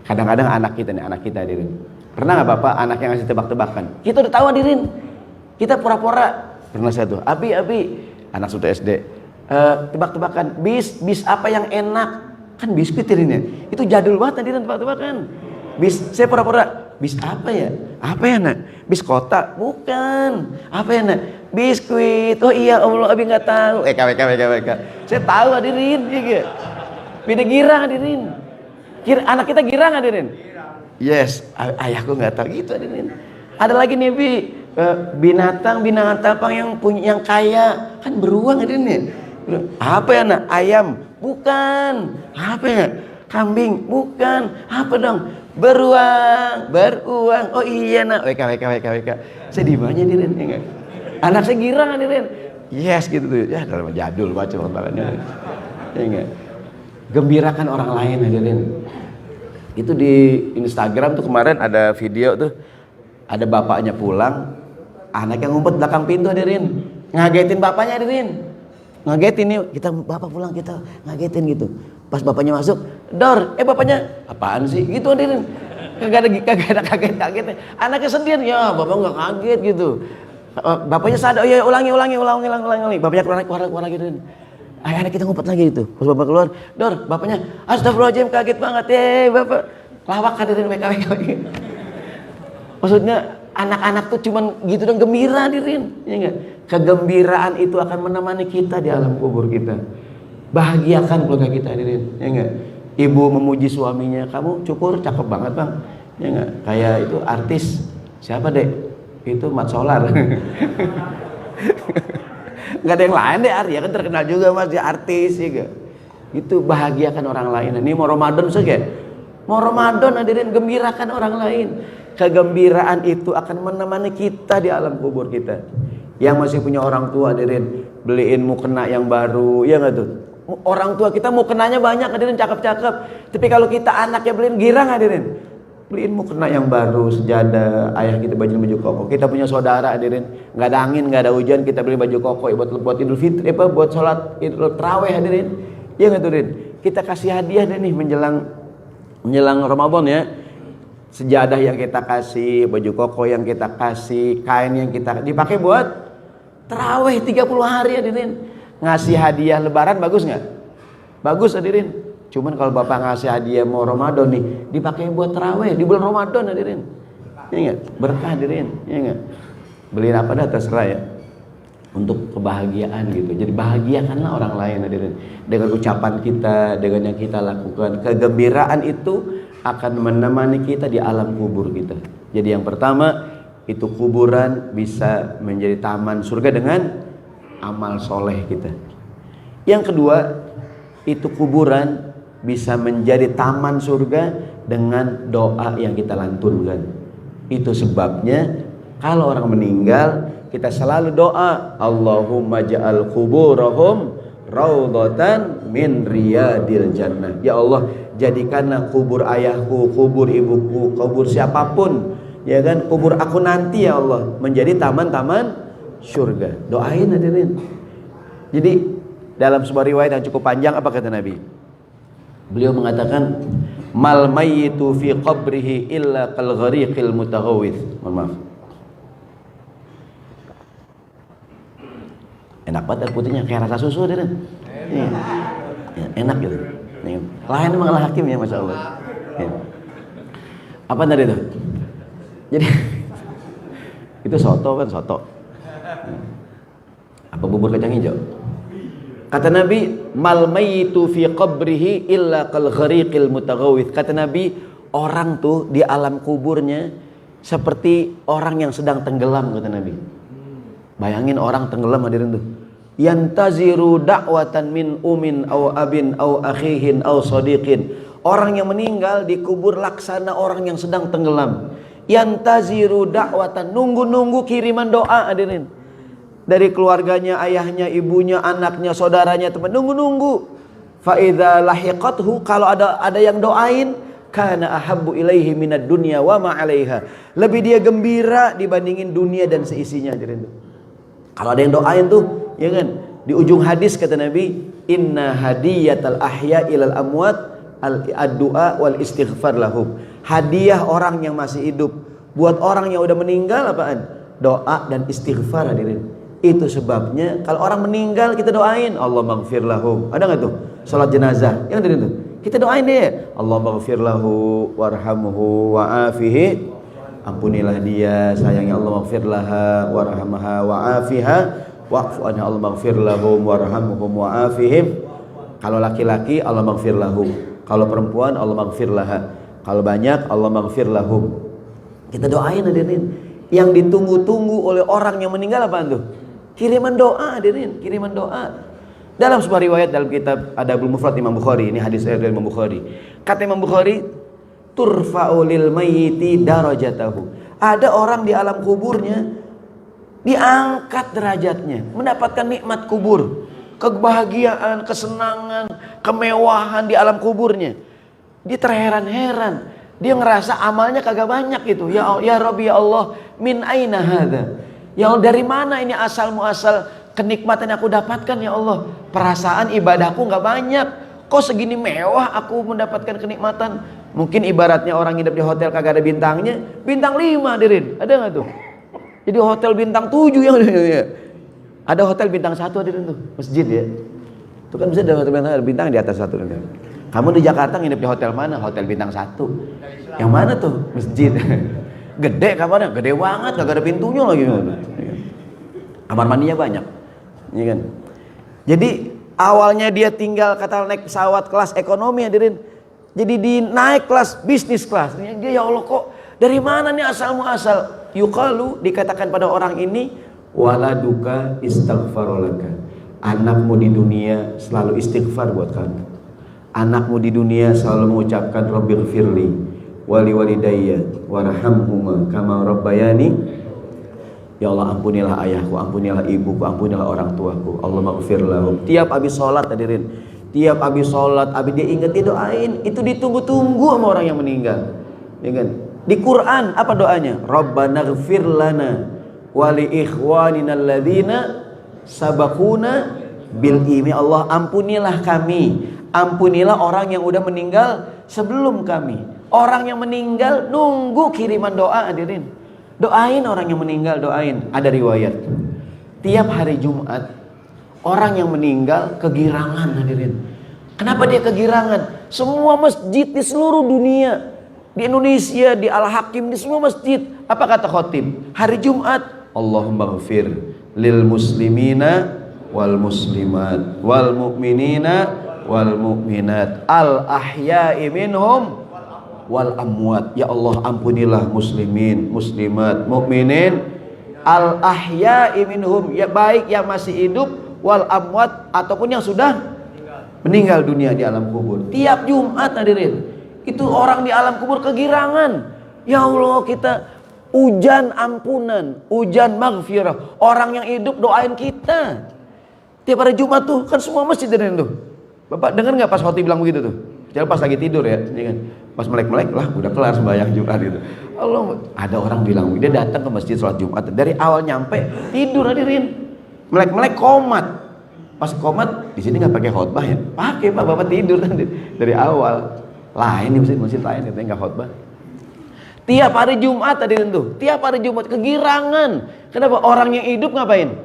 Kadang-kadang anak kita, hadirin. Pernah nggak Bapak anak yang ngasih tebak-tebakan? Kita udah tahu, hadirin. Kita pura-pura. Pernah saya tuh, Abi, anak sudah SD. Tebak-tebakan, bis apa yang enak? Kan biskuit, hadirin. Itu jadul banget, hadirin, tebak-tebakan. Saya pura-pura, bis apa ya? Apa ya, Nak? Bis kota? Bukan. Apa ya, Nak? Biskuit. Oh iya, Allah, Abi nggak tahu. WK. Saya tahu, hadirin. Ya, beda girang, hadirin. Anak kita girang, hadirin. Yes, ayahku nggak tahu gitu, hadirin. Ada lagi nih, Bi, binatang apa yang kaya, kan beruang, hadirin ya. Apa ya, Nak? Ayam? Bukan. Apa ya? Kambing? Bukan. Apa dong? Beruang. Oh iya, Nak. WK. Saya di mana, hadirin, ya enggak? Anak saya girang, hadirin. Yes gitu tuh. Ya dalam jadul baca kontakannya. Ya enggak? Gembirakan orang lain, hadirin. Itu di Instagram tuh kemarin ada video tuh, ada bapaknya pulang, anaknya ngumpet belakang pintu, hadirin, ngagetin bapaknya, hadirin, ngagetin nih, bapak pulang, kita ngagetin gitu. Pas bapaknya masuk, dor, bapaknya apaan sih gitu, hadirin, kagak ada kagetnya. Anaknya sendiri, ya bapak nggak kaget gitu. Bapaknya sadar, oh ya ulangi. Bapaknya keluar lagi. Akhirnya kita ngumpet lagi itu. Pas bapak keluar, Dor, bapaknya, astagfirullahaladzim, kaget banget. Bapak, lawak hadirin WKWK. Maksudnya anak-anak tuh cuman gitu dan gembira hadirin. Ya enggak? Kegembiraan itu akan menemani kita di alam kubur kita. Bahagiakan keluarga kita hadirin. Ya enggak? Ibu memuji suaminya, kamu cukur cakep banget bang. Ya enggak? Kayak itu artis. Siapa dek? Itu Mat Solar. Nggak ada yang lain deh, Arya kan terkenal juga mas, dia artis ya. Itu bahagiakan orang lain. Ini mau Ramadan saja, mau Ramadan hadirin, gembirakan orang lain. Kegembiraan itu akan menemani kita di alam kubur kita. Yang masih punya orang tua hadirin, beliin mukena yang baru, ya nggak tuh? Orang tua kita mukenanya banyak hadirin, cakep-cakep. Tapi kalau kita anaknya beliin girang hadirin, beliin mukena yang baru, sejadah, ayah kita baju koko. Kita punya saudara hadirin, nggak ada angin, nggak ada hujan, kita beli baju koko buat Idul Fitri, buat sholat Idul Tarawih hadirin. Ya nggak tuh hadirin? Kita kasih hadiah deh nih menjelang Ramadan ya. Sejadah yang kita kasih, baju koko yang kita kasih, kain yang kita dipakai buat tarawih 30 hari hadirin. Ngasih hadiah lebaran bagus nggak? Bagus hadirin. Cuman kalau bapak ngasih hadiah mau Ramadan nih, dipakai buat tarawih di bulan Ramadan hadirin. Ya enggak? Berkah hadirin. Ya enggak? Beliin apa dah terserah ya. Untuk kebahagiaan gitu. Jadi bahagiakanlah orang lain hadirin. Dengan ucapan kita, dengan yang kita lakukan. Kegembiraan itu akan menemani kita di alam kubur kita. Jadi yang pertama, itu kuburan bisa menjadi taman surga dengan amal soleh kita. Yang kedua, itu kuburan bisa menjadi taman surga dengan doa yang kita lantunkan. Itu sebabnya kalau orang meninggal kita selalu doa, Allahumma ja'al kuburahum raudhatan min riyadil jannah. Ya Allah, jadikanlah kubur ayahku, kubur ibuku, kubur siapapun, ya kan, kubur aku nanti ya Allah menjadi taman-taman surga. Doain hadirin. Jadi dalam sebuah riwayat yang cukup panjang, apa kata Nabi? Beliau mengatakan, mal mayyitu fi qabrihi illa kal ghariqil mutaghawwith. Mohon maaf. Enak banget air putihnya, kayak rasa susu deh. Ya, enak gitu. Lain emang lah hakim ya, masya Allah. Ya. Apa tadi itu? Jadi itu soto kan, soto. Apa bubur kacang hijau? Kata Nabi, mal mayyitu fi qabrihi illa kal ghariqil mutaghawwith. Kata Nabi, orang tuh di alam kuburnya seperti orang yang sedang tenggelam, kata Nabi. Bayangin orang tenggelam hadirin tuh. Yantaziru da'watan min umin aw abin aw akhihin aw sadiqin. Orang yang meninggal dikubur laksana orang yang sedang tenggelam. Yantaziru da'watan, nunggu-nunggu kiriman doa hadirin. Dari keluarganya, ayahnya, ibunya, anaknya, saudaranya, teman, nunggu-nunggu. Fa idza lahiqathu, kalau ada yang doain, kana ahabbu ilaihi minad dunya wa ma 'alaiha. Lebih dia gembira dibandingin dunia dan seisinya hadirin. Kalau ada yang doain tuh, ya kan? Di ujung hadis kata Nabi, inna hadiyatal ahya ilal amwat ad-du'a wal istighfar lahum. Hadiah orang yang masih hidup buat orang yang udah meninggal apaan? Doa dan istighfar hadirin. Itu sebabnya kalau orang meninggal kita doain, Allah maghfir lahum. Ada nggak tuh salat jenazah? Yang dari itu kita doain deh, Allah maghfir lahu warhamhu wa'afihi. Ampunilah dia, sayangnya Allah maghfir laha warhamha wa'afiha wa'fu anha. Allah maghfir lahum warhamhum wa'afihim. Kalau laki-laki Allah maghfir lahum, kalau perempuan Allah maghfir laha, kalau banyak Allah maghfir lahum. Kita doain hadirin. Yang ditunggu-tunggu oleh orang yang meninggal apaan tuh? Kiriman doa hadirin, kiriman doa. Dalam sebuah riwayat dalam kitab Adabul Mufrad Imam Bukhari, ini hadis dari Imam Bukhari. Kata Imam Bukhari, turfa'u lil mayyiti darajatahu. Ada orang di alam kuburnya diangkat derajatnya, mendapatkan nikmat kubur, kebahagiaan, kesenangan, kemewahan di alam kuburnya. Dia terheran-heran, dia ngerasa amalnya kagak banyak gitu. Ya Rabbi, ya Allah, min aina hadza? Ya Allah, dari mana ini asal muasal kenikmatan yang aku dapatkan ya Allah? Perasaan ibadahku nggak banyak, kok segini mewah aku mendapatkan kenikmatan. Mungkin ibaratnya orang hidup di hotel kagak ada bintangnya, bintang 5 hadirin. Ada nggak tuh? Jadi hotel bintang 7 yang ada hotel bintang 1 hadirin tuh, masjid ya. Itu kan bisa ada hotel bintang di atas 1. Kamu di Jakarta nginep di hotel mana? Hotel bintang 1. Yang mana tuh? Masjid. Gede kamarnya, gede banget, gak ada pintunya lagi. Kamar mandinya banyak. Iya kan? Jadi awalnya dia tinggal kata naik pesawat kelas ekonomi hadirin. Jadi di naik kelas bisnis kelas. Dia ya Allah kok dari mana nih asalmu asal? Yuqalu dikatakan pada orang ini waladuka istaghfarolaka. Anakmu di dunia selalu istighfar buat kamu. Anakmu di dunia selalu mengucapkan Rabbighfirli wali walidayya warhamhuma kama rabbayani. Ya Allah ampunilah ayahku, ampunilah ibuku, ampunilah orang tuaku. Allahumma ighfir lahum. Tiap habis sholat hadirin, tiap habis sholat, habis dia inget dia doain. Itu ditunggu-tunggu sama orang yang meninggal. Ya kan? Di Quran apa doanya? Rabbana ighfir lana wali ikhwanina alladzina sabaquna bil iman. Allah ampunilah kami, ampunilah orang yang udah meninggal sebelum kami. Orang yang meninggal nunggu kiriman doa hadirin. Doain orang yang meninggal, doain. Ada riwayat tiap hari Jumat orang yang meninggal kegirangan hadirin. Kenapa dia kegirangan? Semua masjid di seluruh dunia, di Indonesia, di Al-Hakim, di semua masjid, apa kata khotib? Hari Jumat, Allahumma ghafir lil muslimina wal muslimat wal mu'minina wal mu'minat al ahya'i minhum wal amwat. Ya Allah ampunilah muslimin, muslimat, mukminin, al ahya'i minhum, ya baik yang masih hidup, wal amwat ataupun yang sudah meninggal dunia di alam kubur. Tiap Jumat hadirin, itu orang di alam kubur kegirangan. Ya Allah kita hujan ampunan, hujan maghfirah. Orang yang hidup doain kita. Tiap hari Jumat tuh kan semua masjid hadirin tuh. Bapak dengar nggak pas khotib bilang begitu tuh? Jangan pas lagi tidur ya, kan? Pas melek-melek lah udah kelar sembahyang Jumat gitu. Allah, ada orang bilang dia datang ke masjid sholat Jumat dari awal nyampe tidur hadirin, melek-melek komat. Pas komat di sini nggak pakai khotbah ya? Pakai pak, bapak tidur dari awal. Lain di masjid lain katanya nggak khotbah. Tiap hari Jumat hadirin tuh, tiap hari Jumat kegirangan. Kenapa? Orang yang hidup ngapain?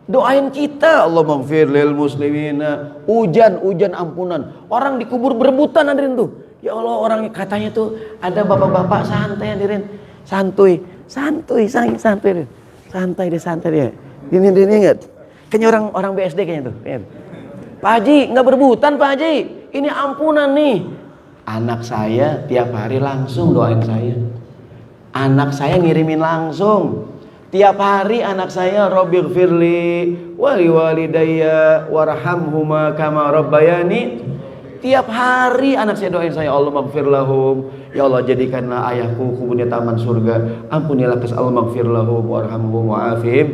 Doain kita, Allah maghfir lil muslimina, hujan ampunan. Orang dikubur berebutan hadirin tuh. Ya Allah, orang katanya tuh ada bapak-bapak santai hadirin, santai dia. Ini ingat. Kayaknya orang BSD kayaknya tuh. Pak Haji nggak berebutan Pak Haji, ini ampunan nih. Anak saya tiap hari langsung doain saya. Anak saya ngirimin langsung. Tiap hari anak saya Rabbighfirli wali walidayya warhamhuma kama rabbayani. Tiap hari anak saya doain saya, Allah maghfir lahum. Ya Allah jadikanlah ayahku kuburnya taman surga. Ampunilah Allah maghfir lahum warhamhum wa'afihim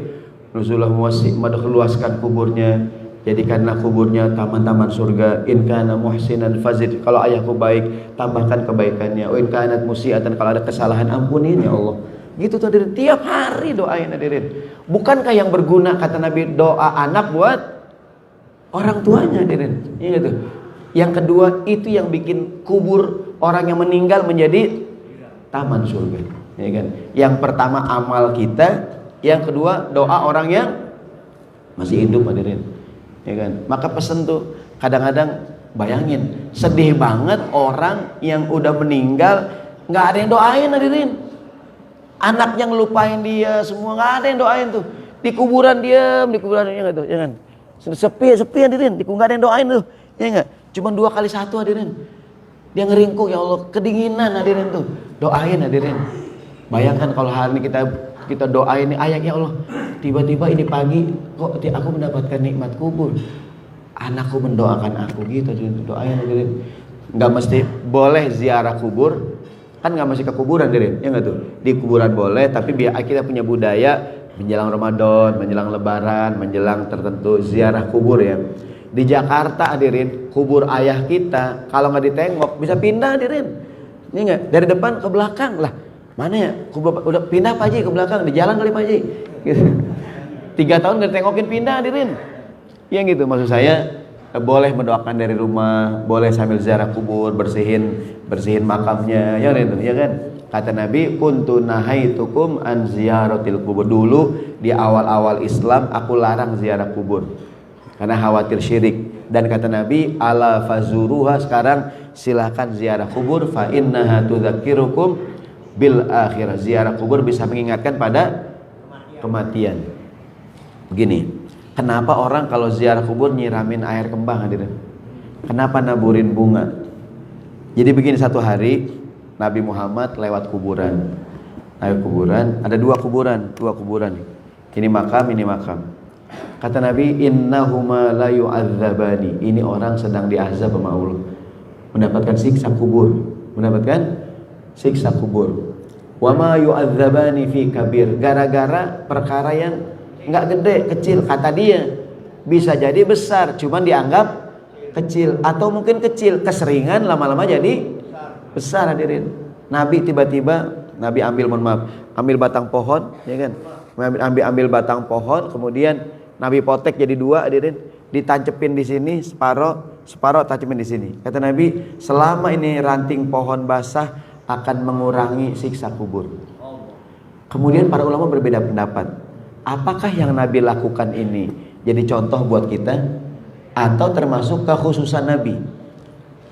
nuzulahum wasi'. Luaskan kuburnya, jadikanlah kuburnya taman-taman surga. In kana muhsinan fazid. Kalau ayahku baik, tambahkan kebaikannya. Wa in kanat musiatan, kalau ada kesalahan ampunin ya Allah. Gitu tuh hadirin, tiap hari doain hadirin. Bukankah yang berguna kata Nabi doa anak buat orang tuanya hadirin? Iya gitu. Yang kedua itu yang bikin kubur orang yang meninggal menjadi taman surga. Ya kan? Yang pertama amal kita, yang kedua doa orang yang masih hidup hadirin. Ya kan? Maka pesen tuh kadang-kadang bayangin sedih banget orang yang udah meninggal nggak ada yang doain hadirin. Anaknya ngelupain dia semua, nggak ada yang doain tuh. Di kuburan diam, di kuburan ya tuh, ya kan? Sepi hadirin, nggak ada yang doain tuh, ya nggak? Cuma 2 kali 1 hadirin. Dia ngeringkuk, ya Allah kedinginan hadirin tuh, doain hadirin. Bayangkan kalau hari ini kita doain nih ayah, ya Allah, tiba-tiba ini pagi kok aku mendapatkan nikmat kubur. Anakku mendoakan aku gitu, doain hadirin. Nggak mesti boleh ziarah kubur. Kan nggak masih ke kuburan hadirin, ya nggak tuh? Di kuburan boleh, tapi biar kita punya budaya menjelang Ramadan, menjelang Lebaran, menjelang tertentu ziarah kubur ya. Di Jakarta hadirin, kubur ayah kita kalau nggak ditengok bisa pindah hadirin, ini nggak? Dari depan ke belakang lah. Mana ya? Kubur udah pindah Pak Haji ke belakang, di jalan kali Pak Haji. Gitu. 3 tahun nggak ditengokin pindah hadirin. Ya gitu maksud saya. Boleh mendoakan dari rumah, boleh sambil ziarah kubur, bersihin makamnya, ya itu, ya kan? Kata Nabi, kuntu nahaitukum an ziyaratil kubur. Dulu di awal-awal Islam aku larang ziarah kubur karena khawatir syirik. Dan kata Nabi, ala fazuruha, sekarang silakan ziarah kubur, fa innaha tudzakirukum bil akhirah. Ziarah kubur bisa mengingatkan pada kematian. Begini, kenapa orang kalau ziarah kubur nyiramin air kembang hadirin? Kenapa naburin bunga? Jadi begini, satu hari Nabi Muhammad lewat kuburan. Lewat kuburan, ada dua kuburan. Ini makam, ini makam. Kata Nabi, innahuma la yu'adzabani. Ini orang sedang diazab sama Allah. Mendapatkan siksa kubur. Wa ma yu'adzabani fi kabir. Gara-gara perkara yang enggak gede, kecil. Kata dia, bisa jadi besar, cuman dianggap kecil. Atau mungkin kecil, keseringan lama-lama jadi besar hadirin. Nabi tiba-tiba ambil batang pohon, ya kan? Ambil batang pohon, kemudian Nabi potek jadi dua hadirin, ditancepin di sini separuh tancepin di sini. Kata Nabi, selama ini ranting pohon basah akan mengurangi siksa kubur. Kemudian para ulama berbeda pendapat. Apakah yang Nabi lakukan ini jadi contoh buat kita atau termasuk kekhususan Nabi?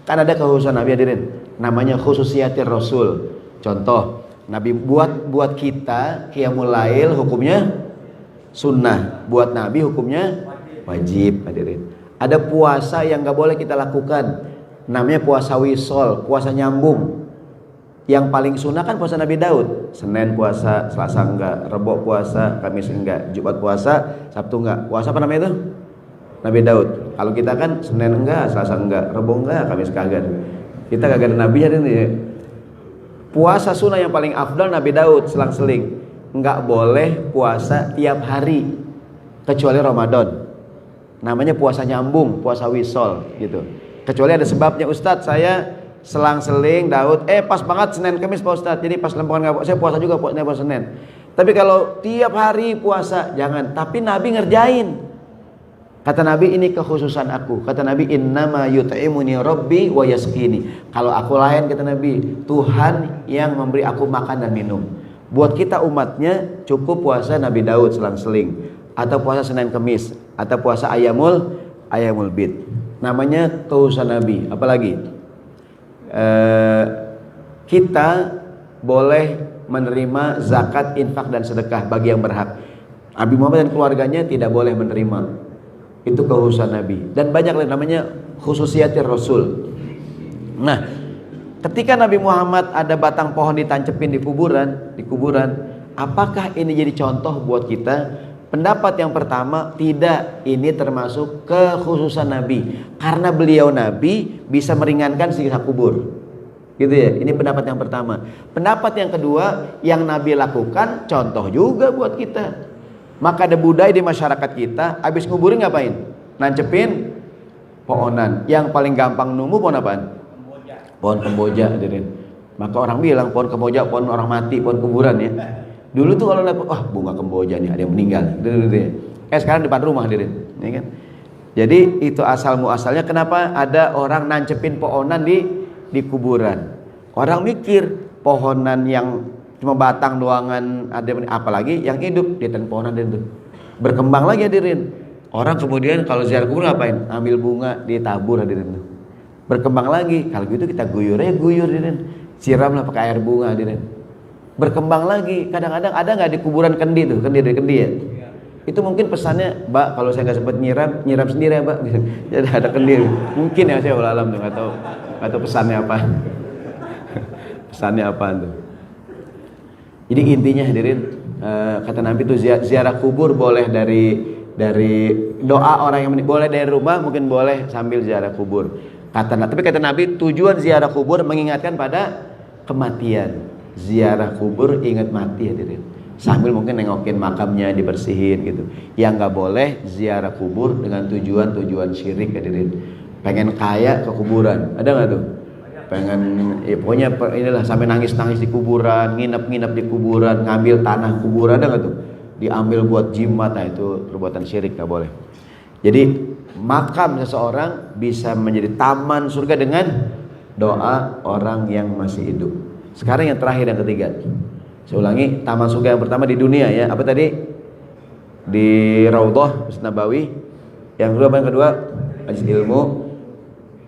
Kan ada kekhususan Nabi hadirin, namanya khususiyatir Rasul. Contoh, Nabi buat kita qiyamul lail hukumnya sunnah, buat Nabi hukumnya wajib hadirin. Ada puasa yang gak boleh kita lakukan, namanya puasa wisol, puasa nyambung. Yang paling sunnah kan puasa Nabi Daud. Senin puasa, Selasa enggak, Rebo puasa, Kamis enggak, Jumat puasa, Sabtu enggak. Puasa apa namanya itu? Nabi Daud. Kalau kita kan Senin enggak, Selasa enggak, Rebo enggak, Kamis kagak. Kita kagak ada Nabi hadirin ya. Puasa sunnah yang paling afdal Nabi Daud, selang-seling. Enggak boleh puasa tiap hari kecuali Ramadan. Namanya puasa nyambung, puasa wisol gitu. Kecuali ada sebabnya, Ustadz saya selang-seling Daud, pas banget Senin Kamis Pak Ustadz, jadi pas lempengan nggak, saya puasa juga puasa Senin. Tapi kalau tiap hari puasa jangan. Tapi Nabi ngerjain. Kata Nabi, ini kekhususan aku. Kata Nabi, innama yut'imuni rabbi wa yasqini. Kalau aku lain, kata Nabi, Tuhan yang memberi aku makan dan minum. Buat kita umatnya cukup puasa Nabi Daud selang-seling, atau puasa Senin Kamis, atau puasa ayamul bid. Namanya kekhususan Nabi. Apalagi kita boleh menerima zakat, infak dan sedekah bagi yang berhak. Nabi Muhammad dan keluarganya tidak boleh menerima. Itu kekhususan Nabi. Dan banyak lagi namanya khususiyatir Rasul. Nah, ketika Nabi Muhammad ada batang pohon ditancepin di kuburan, apakah ini jadi contoh buat kita? Pendapat yang pertama, tidak, ini termasuk kekhususan Nabi. Karena beliau Nabi bisa meringankan siksa kubur. Gitu ya, ini pendapat yang pertama. Pendapat yang kedua, yang Nabi lakukan contoh juga buat kita. Maka ada budaya di masyarakat kita, habis nguburin ngapain? Nancepin pohonan. Yang paling gampang nunggu pohon apaan? Pohon kemboja hadirin. Maka orang bilang pohon kemboja, pohon orang mati, pohon kuburan ya. Dulu tuh kalau lihat, bunga kemboja nih, ada yang meninggal. Sekarang depan rumah hadirin, ya kan? Jadi itu asal muasalnya kenapa ada orang nancepin pohonan di kuburan. Orang mikir pohonan yang cuma batang doangan ada, apalagi yang hidup dia dan pohonan itu berkembang lagi hadirin. Orang kemudian kalau ziarah kubur ngapain? Ambil bunga ditabur hadirin. Berkembang lagi. Kalau gitu kita guyur hadirin. Siramlah pakai air bunga hadirin. Berkembang lagi. Kadang-kadang ada nggak di kuburan kendi tuh, kendi ya? Itu mungkin pesannya, Mbak, kalau saya nggak sempat nyiram sendiri ya, Mbak. Jadi ada kendi. Mungkin ya, saya wallah alam tuh nggak tahu pesannya apa. Pesannya apa tuh? Jadi intinya hadirin, kata Nabi itu ziarah kubur boleh dari doa orang yang boleh dari rumah, mungkin boleh sambil ziarah kubur. Tapi kata Nabi, tujuan ziarah kubur mengingatkan pada kematian. Ziarah kubur ingat mati hadirin. Sambil mungkin nengokin makamnya, dibersihin gitu. Yang nggak boleh ziarah kubur dengan tujuan syirik hadirin. Pengen kaya ke kuburan, ada nggak tuh? Pengen, pokoknya inilah sampai nangis di kuburan, nginep di kuburan, ngambil tanah kuburan, ada nggak tuh? Diambil buat jimat, nah itu perbuatan syirik, nggak boleh. Jadi makam seseorang bisa menjadi taman surga dengan doa orang yang masih hidup. Sekarang yang terakhir, yang ketiga. Saya ulangi, taman surga yang pertama di dunia ya, apa tadi? Di Raudhah Masjid Nabawi. Yang kedua apa yang kedua? Majelis ilmu.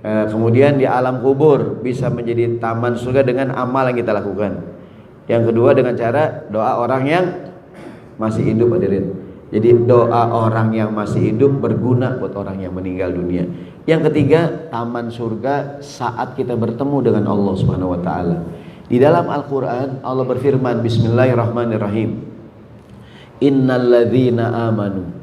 Kemudian di alam kubur bisa menjadi taman surga dengan amal yang kita lakukan. Yang kedua dengan cara doa orang yang masih hidup, hadirin. Jadi doa orang yang masih hidup berguna buat orang yang meninggal dunia. Yang ketiga, taman surga saat kita bertemu dengan Allah Subhanahu wa taala. Di dalam Al-Qur'an Allah berfirman, bismillahirrahmanirrahim. Innalladzina amanu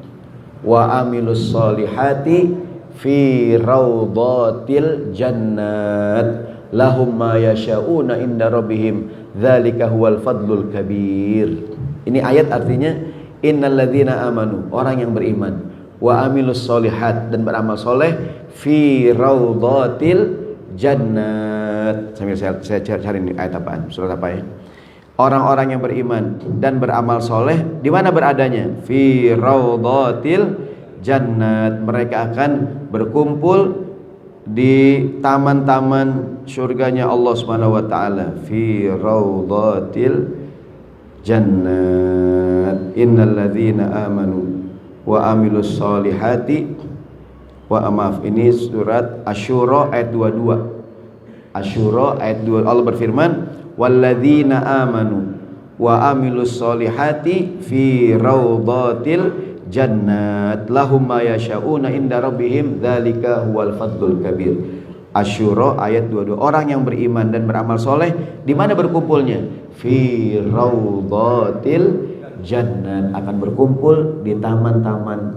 wa amilus solihati fi raudhatil jannat lahum ma yasha'una inda rabbihim dzalika huwal fadlul kabir. Ini ayat artinya innalladzina amanu, orang yang beriman, wa amilus solihat, dan beramal soleh, fi raudhatil jannat. Sambil saya cari ini ayat apaan, surat apa ya? Orang-orang yang beriman dan beramal soleh di mana beradanya? Fi raudhatil jannat. Mereka akan berkumpul di taman-taman surganya Allah Subhanahu wa taala. Fi raudhatil jannat. Innalladzina amanu wa amilus solihati ini surat Asy-Syura ayat 22. Asy-Syura ayat 2, Allah berfirman, walladzina amanu wa amilus solihati fi raudhatil jannat lahum ma yasha'una inda rabbihim dzalika huwal fadlul kabir. Asy-Syura ayat 22. Orang yang beriman dan beramal soleh di mana berkumpulnya? Fi raudhatil jannat, akan berkumpul di taman-taman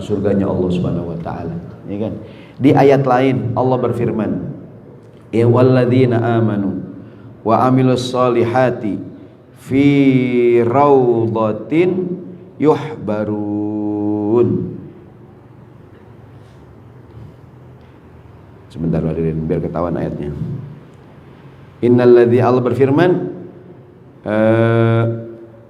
surganya Allah Subhanahu wa taala. Ya kan? Di ayat lain Allah berfirman, ya walladzina amanu wa amilus solihati fi raudhatin yuhbarun. Sebentar hadirin biar ketahuan ayatnya. Innalladzi, Allah berfirman,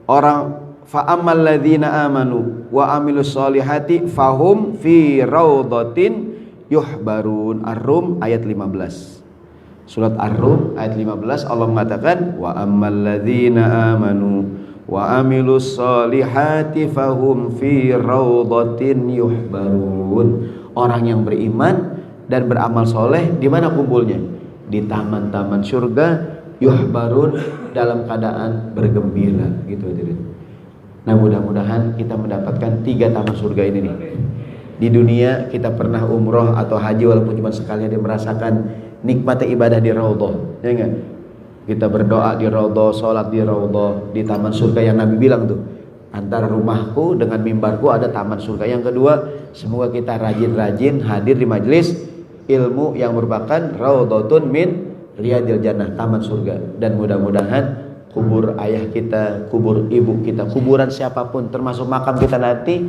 orang fa'ammal ladzina amanu wa amilus solihati fahum fi raudhatin yuhbarun. Ar-Rum ayat 15. Surat Ar-Rum ayat 15 Allah mengatakan wa ammal ladzina amanu wa amilus solihati fahum fi raudhatin yuhbarun. Orang yang beriman dan beramal soleh di mana kumpulnya? Di taman-taman surga, yuhbarun, dalam keadaan bergembira gitu hadirin. Nah, mudah-mudahan kita mendapatkan 3 taman surga ini nih. Di dunia kita pernah umroh atau haji walaupun cuma sekali, dia merasakan nikmatnya ibadah di raudhah, ya enggak? Kita berdoa di raudhah, sholat di raudhah, di taman surga yang Nabi bilang tuh, antara rumahku dengan mimbarku ada taman surga. Yang kedua, semoga kita rajin-rajin hadir di majelis ilmu yang merupakan raudhatun min riyadil jannah, taman surga. Dan mudah-mudahan kubur ayah kita, kubur ibu kita, kuburan siapapun termasuk makam kita nanti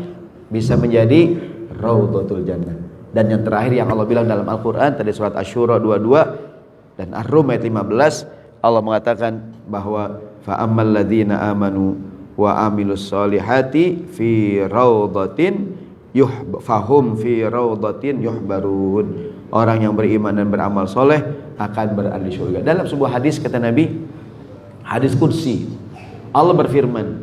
bisa menjadi raudhatul jannah. Dan yang terakhir yang Allah bilang dalam Al-Quran tadi surat Asy-Syura 22 dan Ar-Rum ayat 15, Allah mengatakan bahwa fa'ammal ladzina amanu wa amilus solihati fi raudhatin fahum fi raudhatin yuhbarun. Orang yang beriman dan beramal soleh akan berada di surga. Dalam sebuah hadis kata Nabi, hadis qudsi, Allah berfirman,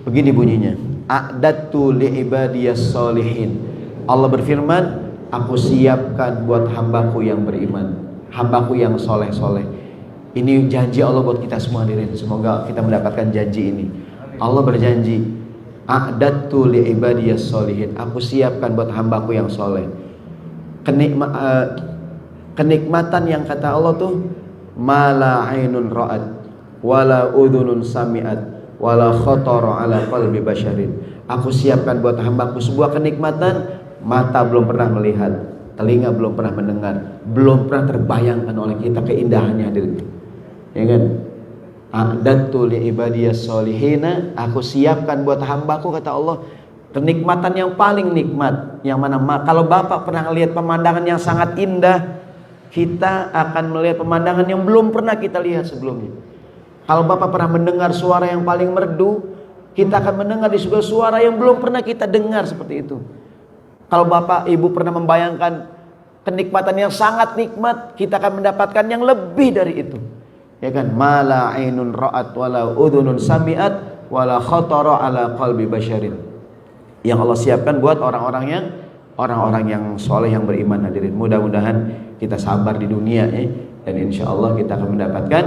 begini bunyinya, a'dattu li ibadiyas solihin. Allah berfirman, aku siapkan buat hambaku yang beriman, hambaku yang soleh-soleh. Ini janji Allah buat kita semua hadirin. Semoga kita mendapatkan janji ini. Allah berjanji, a'dattu li ibadiyas solihin, aku siapkan buat hambaku yang soleh. Kenikmatan yang kata Allah tuh mala ainun ra'at wala udhunun sami'at wala khatara ala qalbi basyarin. Aku siapkan buat hambaku sebuah kenikmatan mata belum pernah melihat, telinga belum pernah mendengar, belum pernah terbayangkan oleh kita keindahannya hadirin. Ya kan? A'dattu li ibadiyas solihina, aku siapkan buat hambaku kata Allah kenikmatan yang paling nikmat. Yang mana kalau Bapak pernah melihat pemandangan yang sangat indah, kita akan melihat pemandangan yang belum pernah kita lihat sebelumnya. Kalau Bapak pernah mendengar suara yang paling merdu, kita akan mendengar di surga suara yang belum pernah kita dengar seperti itu. Kalau Bapak Ibu pernah membayangkan kenikmatan yang sangat nikmat, kita akan mendapatkan yang lebih dari itu. Ya kan? Mala ainun ra'at wala udhunun sami'at wala khatara ala qalbi basyarin. Yang Allah siapkan buat orang-orang yang soleh, yang beriman. Hadirin, mudah-mudahan kita sabar di dunia ya, dan insya Allah kita akan mendapatkan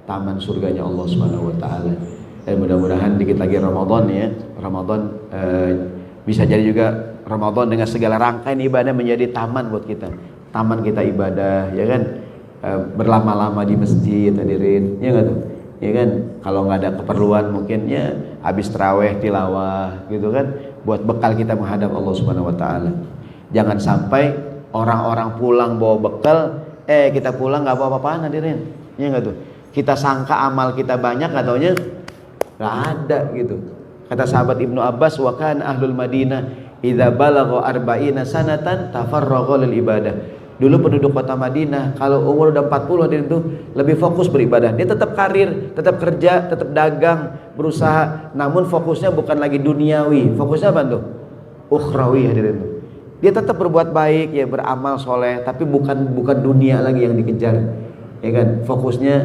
taman surganya Allah Subhanahu wa taala. Dan mudah-mudahan dikit lagi Ramadan ya. Ramadan bisa jadi juga Ramadan dengan segala rangkaian ibadah menjadi taman buat kita. Taman kita ibadah, ya kan? Berlama-lama di masjid, hadirin, ya enggak tuh? Ya kan? Kalau nggak ada keperluan mungkin ya habis tarawih tilawah gitu kan, buat bekal kita menghadap Allah Subhanahu wa taala. Jangan sampai orang-orang pulang bawa bekal, kita pulang nggak bawa apa-apaan, hadirin. Ya enggak tuh? Kita sangka amal kita banyak, nggak taunya nggak ada gitu. Kata sahabat Ibnu Abbas, wa kana ahlul Madinah idza balagha arba'ina sanatan tafarragha lil ibadah. Dulu penduduk kota Madinah kalau umur udah 40 hadirin itu lebih fokus beribadah. Dia tetap karir, tetap kerja, tetap dagang, berusaha, namun fokusnya bukan lagi duniawi. Fokusnya apa tuh? Ukhrawi, hadirin tuh. Dia tetap berbuat baik ya, beramal soleh, tapi bukan dunia lagi yang dikejar. Ya kan? Fokusnya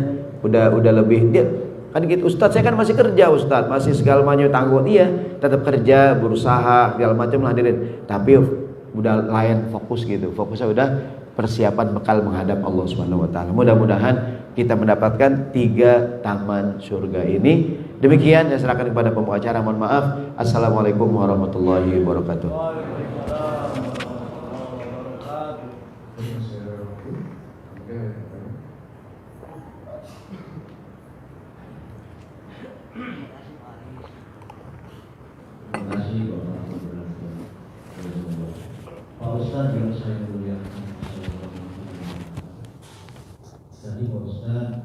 udah lebih dia kan gitu. Ustadz, saya kan masih kerja, Ustadz, masih segala macam tanggungan. Iya, tetap kerja, berusaha segala macam lah, hadirin. Tapi udah lain fokus gitu. Fokusnya udah persiapan bekal menghadap Allah Subhanahu wa taala. Mudah-mudahan kita mendapatkan 3 taman surga ini. Demikian saya serahkan kepada pembawa acara. Mohon maaf. Assalamualaikum warahmatullahi wabarakatuh. Pak Ustadz yang saya muliakan, tadi Pak Ustadz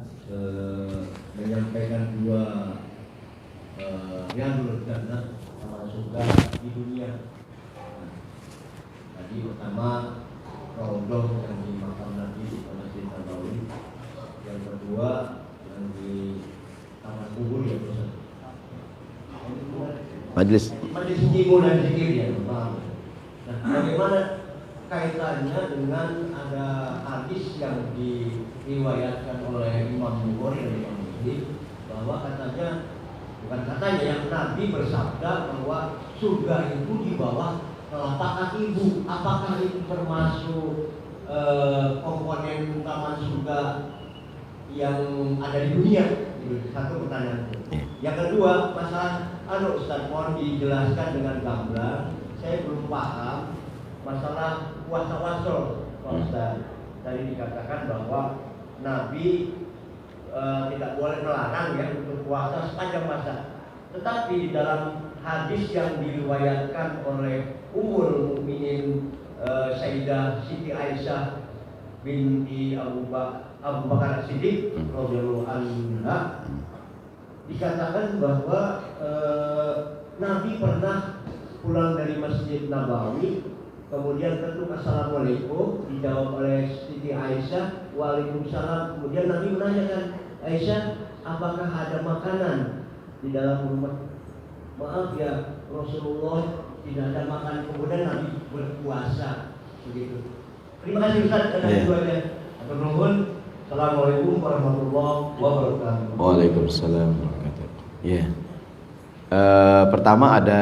menyampaikan 2 yang berkaitan sama surga di dunia. Tadi pertama Raudhah yang di makam Nabi di Masjid Nabawi, yang kedua yang di taman kubur ya Pak Ustadz. Majelis ilmu dan zikir ya, Pak. Nah, bagaimana kaitannya dengan ada hadis yang diriwayatkan oleh Imam Bukhari dan Imam Muslim bahwa bukan katanya yang Nabi bersabda bahwa surga itu di bawah telapak kaki ibu. Apakah itu termasuk komponen taman surga yang ada di dunia? Itu satu pertanyaan. Yang kedua, masalah Ustaz, mohon dijelaskan dengan gamblang. Saya belum paham masalah puasa wasol, Pak Ustaz. Tadi dikatakan bahwa Nabi tidak boleh melarang ya untuk puasa sepanjang masa. Tetapi dalam hadis yang diriwayatkan oleh Ummul Mukminin Sayyidah Siti Aisyah binti Abu Bakar Siddiq radhiyallahu anha, dikatakan bahwa Nabi pernah pulang dari Masjid Nabawi, kemudian ketuk assalamualaikum, dijawab oleh Siti Aisyah, waalaikumsalam. Kemudian Nabi menanyakan, Aisyah, apakah ada makanan di dalam rumah? Maaf ya Rasulullah, tidak ada makanan. Kemudian Nabi berpuasa, begitu. Terima kasih Ustaz, dan itu aja. Atur nuhun. Assalamualaikum warahmatullahi wabarakatuh. Waalaikumsalam warahmatullahi wabarakatuh. Ya. Pertama ada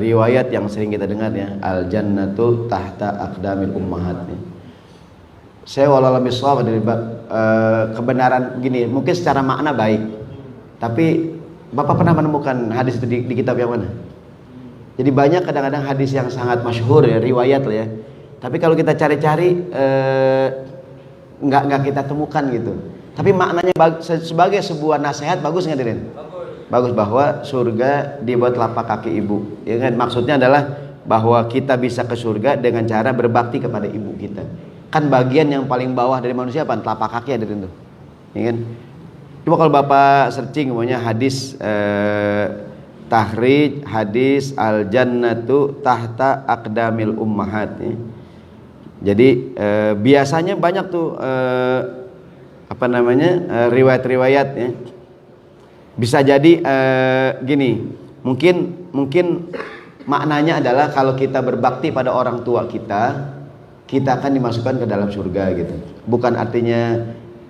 riwayat yang sering kita dengar ya, al jannatu tahta aqdamil ummahat. Saya wallahualam bishawab dari kebenaran gini, mungkin secara makna baik. Tapi Bapak pernah menemukan hadis itu di kitab yang mana? Jadi banyak kadang-kadang hadis yang sangat masyhur ya, riwayat lah ya. Tapi kalau kita cari-cari nggak kita temukan gitu. Tapi maknanya sebagai sebuah nasihat bagus nggak, Dirin? Bagus, bahwa surga di bawah telapak kaki ibu. Ya kan? Maksudnya adalah bahwa kita bisa ke surga dengan cara berbakti kepada ibu kita. Kan bagian yang paling bawah dari manusia apa? Telapak kaki ada itu. Ya kan? Coba kalau Bapak searching namanya hadis tahrij hadis al jannatu tahta aqdamil ummahat ya. Jadi biasanya banyak tuh riwayat-riwayat ya. Bisa jadi gini, mungkin maknanya adalah kalau kita berbakti pada orang tua kita, kita akan dimasukkan ke dalam surga gitu. Bukan artinya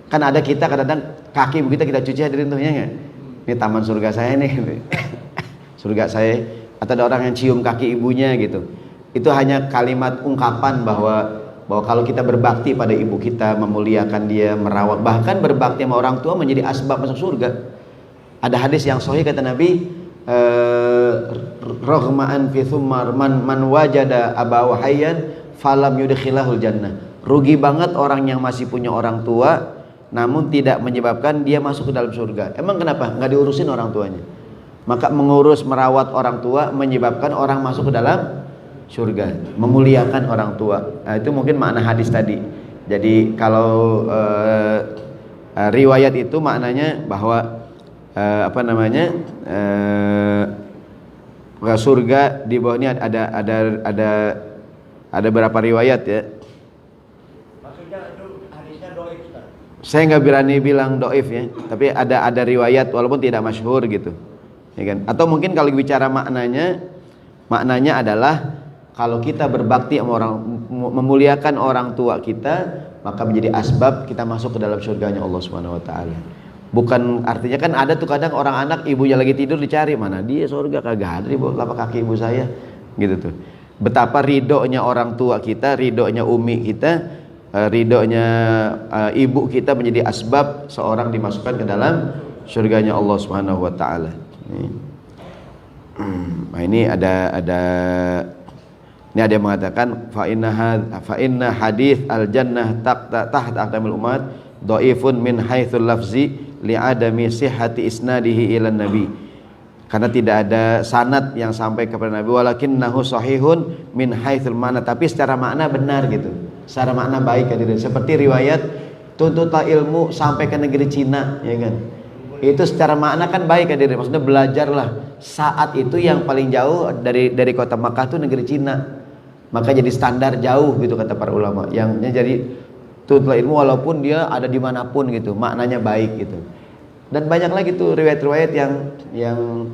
kan ada kita kadang-kadang kaki kita cuci hadirin tuh ya nggak? Ini taman surga saya nih, gitu. Surga saya. Atau ada orang yang cium kaki ibunya gitu. Itu hanya kalimat ungkapan bahwa kalau kita berbakti pada ibu kita, memuliakan dia, merawat, bahkan berbakti sama orang tua menjadi asbab masuk surga. Ada hadis yang sahih kata Nabi, raghma'an fi thummar man wajada abahu hayyan falam yudkhilahul jannah. Rugi banget orang yang masih punya orang tua namun tidak menyebabkan dia masuk ke dalam surga. Emang kenapa? Nggak diurusin orang tuanya. Maka mengurus merawat orang tua menyebabkan orang masuk ke dalam surga, memuliakan orang tua. Nah, itu mungkin makna hadis tadi. Jadi kalau riwayat itu maknanya bahwa surga di bawah ini ada berapa riwayat ya? Maksudnya itu hadisnya doif, Ustaz. Saya nggak berani bilang doif ya, tapi ada riwayat walaupun tidak masyhur gitu, ya kan? Atau mungkin kalau bicara maknanya adalah kalau kita berbakti sama orang, memuliakan orang tua kita, maka menjadi asbab kita masuk ke dalam surganya Allah Subhanahu wa taala. Bukan artinya kan ada tuh kadang orang anak ibunya lagi tidur dicari, mana dia surga, kagak ada di bawah telapak kaki ibu saya gitu tuh. Betapa ridhonya orang tua kita, ridhonya umi kita, ridhonya ibu kita menjadi asbab seorang dimasukkan ke dalam surganya Allah Subhanahu wa taala. Nah, ini ada yang mengatakan fa inna hadits al jannah tahta aqdamil umat dhaifun min haitsul lafzi li'adami sihhati isnadihi ila nabi, karena tidak ada sanad yang sampai kepada Nabi, walakinnahu sahihun min haitsul mana, tapi secara makna benar gitu, secara makna baik hadirin. Seperti riwayat tuntutlah ilmu sampai ke negeri Cina, ya kan, itu secara makna kan baik hadirin, maksudnya belajarlah. Saat itu yang paling jauh dari kota Makkah itu negeri Cina, maka jadi standar jauh gitu kata para ulama. Yang jadi tuntutlah ilmu walaupun dia ada dimanapun gitu, maknanya baik gitu. Dan banyak lagi tuh riwayat-riwayat yang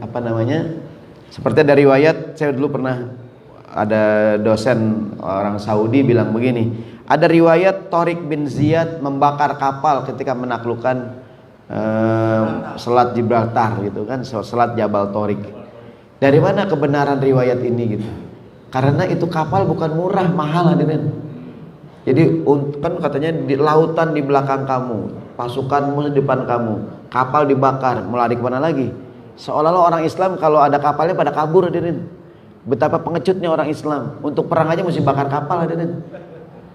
seperti ada riwayat, saya dulu pernah ada dosen orang Saudi bilang begini, ada riwayat Tariq bin Ziyad membakar kapal ketika menaklukkan Selat Gibraltar gitu kan, Selat Jabal Tariq. Dari mana kebenaran riwayat ini gitu? Karena itu kapal bukan murah, mahal hadirin. Jadi kan katanya di lautan di belakang kamu, pasukanmu di depan kamu, kapal dibakar, mau lari kemana lagi? Seolah-olah orang Islam kalau ada kapalnya pada kabur hadirin. Betapa pengecutnya orang Islam, untuk perang aja mesti bakar kapal hadirin.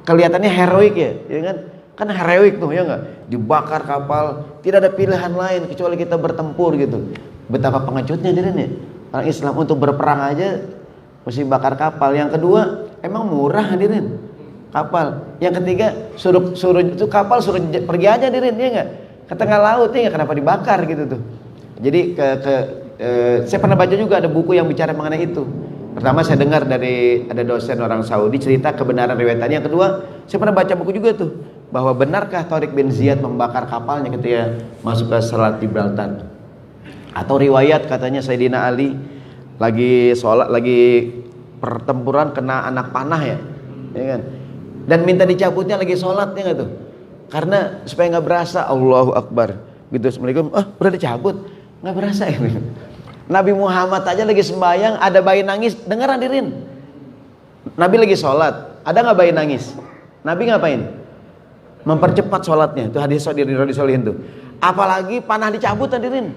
Kelihatannya heroik ya kan? Kan heroik tuh ya nggak? Dibakar kapal, tidak ada pilihan lain kecuali kita bertempur gitu. Betapa pengecutnya hadirin ya. Orang Islam untuk berperang aja mesti bakar kapal. Yang kedua, emang murah hadirin kapal. Yang ketiga, suruh itu kapal suruh pergi aja hadirin, ya nggak? Ke tengah laut ya, kenapa dibakar gitu tuh. Jadi saya pernah baca juga ada buku yang bicara mengenai itu. Pertama saya dengar dari ada dosen orang Saudi cerita kebenaran riwayatannya. Yang kedua, saya pernah baca buku juga tuh, bahwa benarkah Tariq bin Ziyad membakar kapalnya ketika masuk ke Selat Gibraltar. Atau riwayat katanya Sayyidina Ali lagi sholat, lagi pertempuran kena anak panah ya kan? Dan minta dicabutnya lagi sholat ya nggak tuh? Karena supaya nggak berasa Allahu Akbar gitu. Assalamualaikum, udah dicabut, nggak berasa ini. Nabi Muhammad aja lagi sembahyang ada bayi nangis, dengar hadirin. Nabi lagi sholat, ada nggak bayi nangis? Nabi ngapain? Mempercepat sholatnya. Itu hadis solihin tuh. Apalagi panah dicabut hadirin,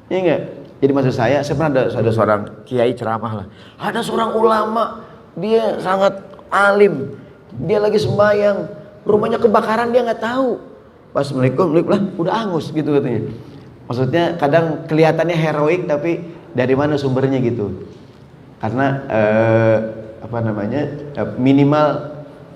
ya nggak? Jadi maksud saya pernah ada seorang kiai ceramah lah. Ada seorang ulama, dia sangat alim. Dia lagi sembahyang, rumahnya kebakaran, dia nggak tahu. Pas Assalamualaikum lah udah angus gitu katanya. Maksudnya kadang kelihatannya heroik tapi dari mana sumbernya gitu. Karena minimal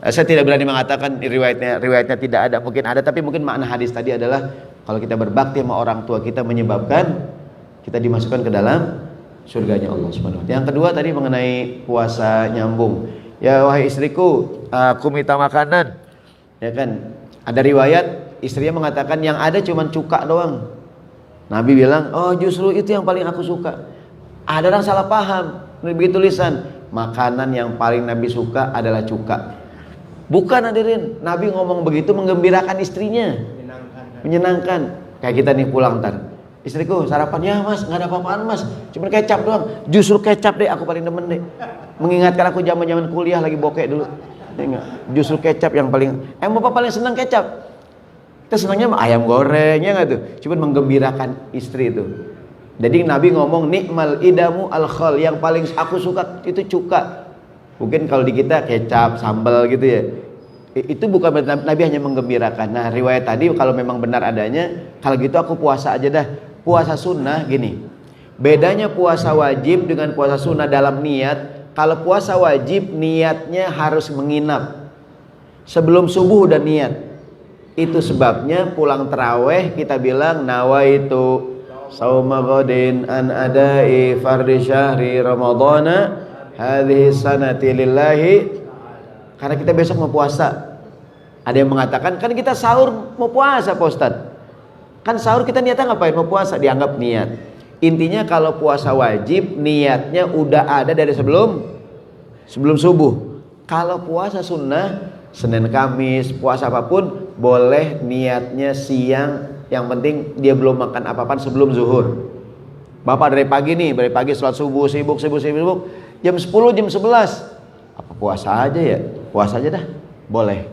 saya tidak berani mengatakan riwayatnya tidak ada, mungkin ada, tapi mungkin makna hadis tadi adalah kalau kita berbakti sama orang tua kita menyebabkan kita dimasukkan ke dalam surganya Allah Subhanahu wa taala. Yang kedua tadi mengenai puasa nyambung. Ya wahai istriku, aku minta makanan. Ya kan? Ada riwayat istrinya mengatakan yang ada cuma cuka doang. Nabi bilang, "Oh, justru itu yang paling aku suka." Ada orang salah paham. Begitu tulisan, makanan yang paling Nabi suka adalah cuka. Bukan hadirin, Nabi ngomong begitu menggembirakan istrinya, menyenangkan. Kayak kita nih pulang ntar, istriku sarapan, ya mas, nggak ada apa-apaan mas, cuma kecap doang. Justru kecap deh, aku paling demen deh. Mengingatkan aku zaman kuliah lagi bokeh dulu. Justru kecap yang paling, bapak paling senang kecap. Kita senangnya ayam gorengnya nggak tuh, cuma menggembirakan istri itu. Jadi Nabi ngomong nikmal idamu al-khal, yang paling aku suka itu cuka. Mungkin kalau di kita kecap, sambal gitu ya. Itu bukan Nabi hanya menggembirakan. Nah, riwayat tadi kalau memang benar adanya, kalau gitu aku puasa aja dah. Puasa sunnah gini. Bedanya puasa wajib dengan puasa sunnah dalam niat. Kalau puasa wajib niatnya harus menginap. Sebelum subuh udah niat. Itu sebabnya pulang taraweh kita bilang nawaitu sauma ghadin an adai fardhi syahri ramadhana hadhihi sanati lillahi, karena kita besok mau puasa. Ada yang mengatakan kan kita sahur mau puasa Pak Ustadz, kan sahur kita niatnya ngapain? Mau puasa, dianggap niat. Intinya kalau puasa wajib niatnya udah ada dari sebelum subuh. Kalau puasa sunnah Senin Kamis puasa apapun boleh niatnya siang, yang penting dia belum makan apa-apa sebelum zuhur. Bapak dari pagi sholat subuh sibuk jam 10 jam 11 apa puasa aja ya, puasa aja dah boleh.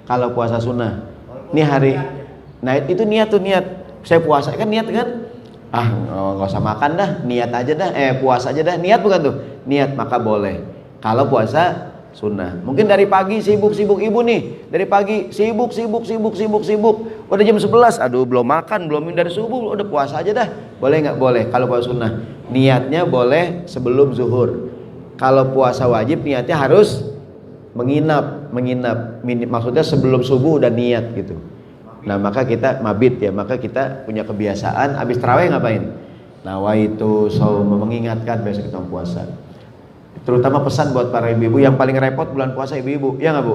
Kalau puasa sunnah ini hari, nah itu niat tuh, niat saya puasa kan niat kan, nggak usah makan dah, niat aja dah, puasa aja dah, niat bukan tuh, niat maka boleh. Kalau puasa sunnah, mungkin dari pagi sibuk ibu nih, dari pagi sibuk udah jam 11, aduh belum makan, belum dari subuh, udah puasa aja dah, boleh nggak? Boleh. Kalau puasa sunnah niatnya boleh sebelum zuhur. Kalau puasa wajib niatnya harus menginap, maksudnya sebelum subuh udah niat gitu. Nah maka kita mabit ya, maka kita punya kebiasaan habis tarawih ngapain? Nawaitu saum, mengingatkan besok kita puasa. Terutama pesan buat para ibu-ibu yang paling repot bulan puasa, ibu-ibu, ya nggak Bu?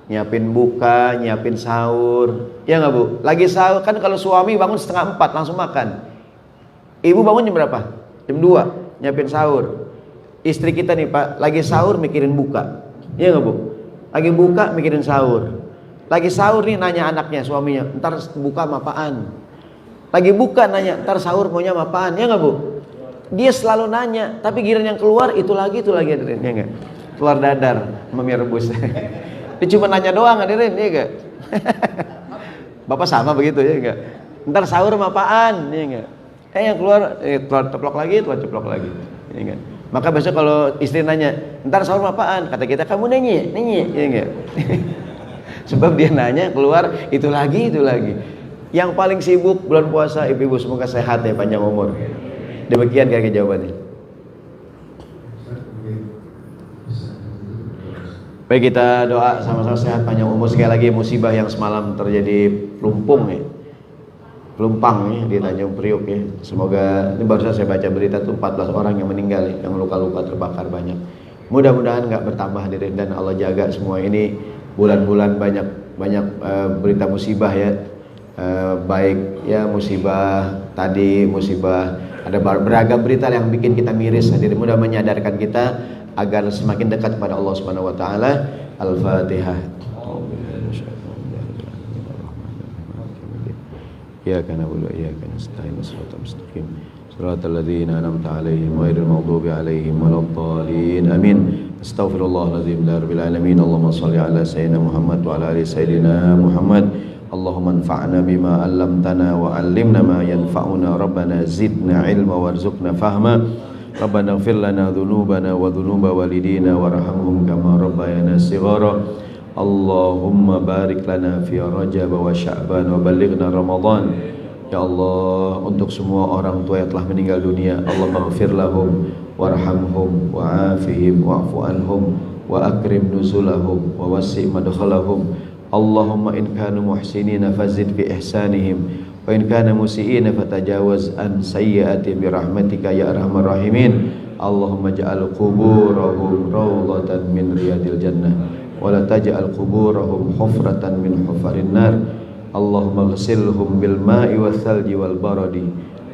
Nyiapin buka, nyiapin sahur, ya nggak Bu? Lagi sahur kan, kalau suami bangun 3:30 langsung makan, ibu bangun jam berapa? Jam 2 nyiapin sahur. Istri kita nih Pak, lagi sahur mikirin buka, ya nggak Bu? Lagi buka mikirin sahur, lagi sahur nih nanya anaknya, suaminya, ntar buka apaan? Lagi buka nanya, ntar sahur maunya apaan, ya nggak Bu? Dia selalu nanya, tapi giliran yang keluar itu lagi hadirin, ya enggak? Keluar dadar sama mie rebus. Dia cuma nanya doang hadirin, ya enggak? Bapak sama begitu, ya enggak? Ntar sahur sama apaan, ya enggak? Yang keluar telur ceplok lagi, ya enggak? Maka besok kalau istri nanya, ntar sahur sama apaan? Kata kita, kamu nanya, ya enggak? Sebab dia nanya, keluar itu lagi. Yang paling sibuk bulan puasa ibu-ibu, semoga sehat ya, panjang umur. Demikian kira-kira jawabannya. Baik, kita doa sama-sama sehat panjang umur. Sekali lagi musibah yang semalam terjadi pelumpang ya di Tanjung Priok ya. Semoga, ini barusan saya baca berita tuh 14 orang yang meninggal ya, yang luka-luka terbakar banyak. Mudah-mudahan nggak bertambah hadirin, dan Allah jaga semua ini. Bulan-bulan banyak berita musibah ya. Baik ya, musibah tadi, musibah ada beragam berita yang bikin kita miris hadirin. Mudah menyadarkan kita agar semakin dekat kepada Allah Subhanahu wa taala. Al-Fatihah. Iyyaka na'budu wa iyyaka nasta'in, shiratal mustaqim, shiratal ladzina an'amta 'alaihim ghairil maghdubi 'alaihim waladdallin. Amin. Astaghfirullahaladzim la rabbil alamin. Allahumma shalli ala sayyidina Muhammad wa ala ali sayyidina Muhammad. Allahumma anfa'na bima 'allamtana wa 'allimna ma yanfa'una. Rabbana zidna ilma warzuqna fahma. Rabbana ighfir lana dhunubana wa dhunuba walidina warhamhum kama rabbayana shighara. Allahumma barik lana fi Rajab wa Sya'ban wa balighna Ramadan. Ya Allah, untuk semua orang tua yang telah meninggal dunia, Allahumma ighfir lahum warhamhum wa'afihim wa'fu anhum wa akrim nuzulahum wa wasi' madkhalahum. Allahumma in kanu muhsinina fazid bi ihsanihim wa in kana musiiina fatajawaz an sayyi'atihim bi rahmatika ya arhamar rahimin. Allahumma ja'al quburahum rawdatan min riyadil jannah wa la taj'al quburahum hufratan min hufarin nar. Allahumma ghsilhum bil ma'i wal thalji wal baradi.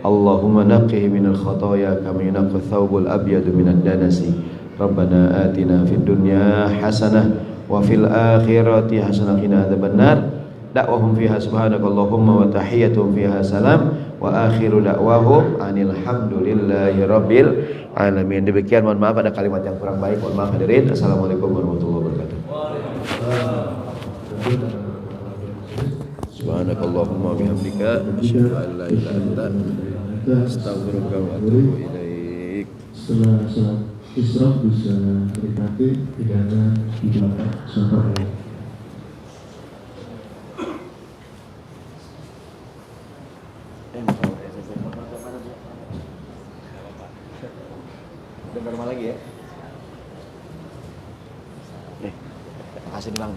Allahumma naqqihim minal khataaya kama yunqqa thawbul abyadu minad danasi. Rabbana atina fid dunya hasanah wa fil akhirati hasanah wa qina adzabannar. Da'wahum fiha subhanakallahumma wa tahiyyatuhum fiha salam wa akhiru da'wahum anil hamdulillahi rabbil alamin. Demikian, mohon maaf ada kalimat yang kurang baik, mohon maaf hadirin. Assalamualaikum warahmatullahi wabarakatuh. Subhanakallahumma bihamdika asyhadu an la ilaha illa anta astaghfiruka wa atubu ilaik. Setelah sholat Isra bisa menikmati hidangan di belakang sampah. Udah normal lagi ya? Nih, makasih nih Bang.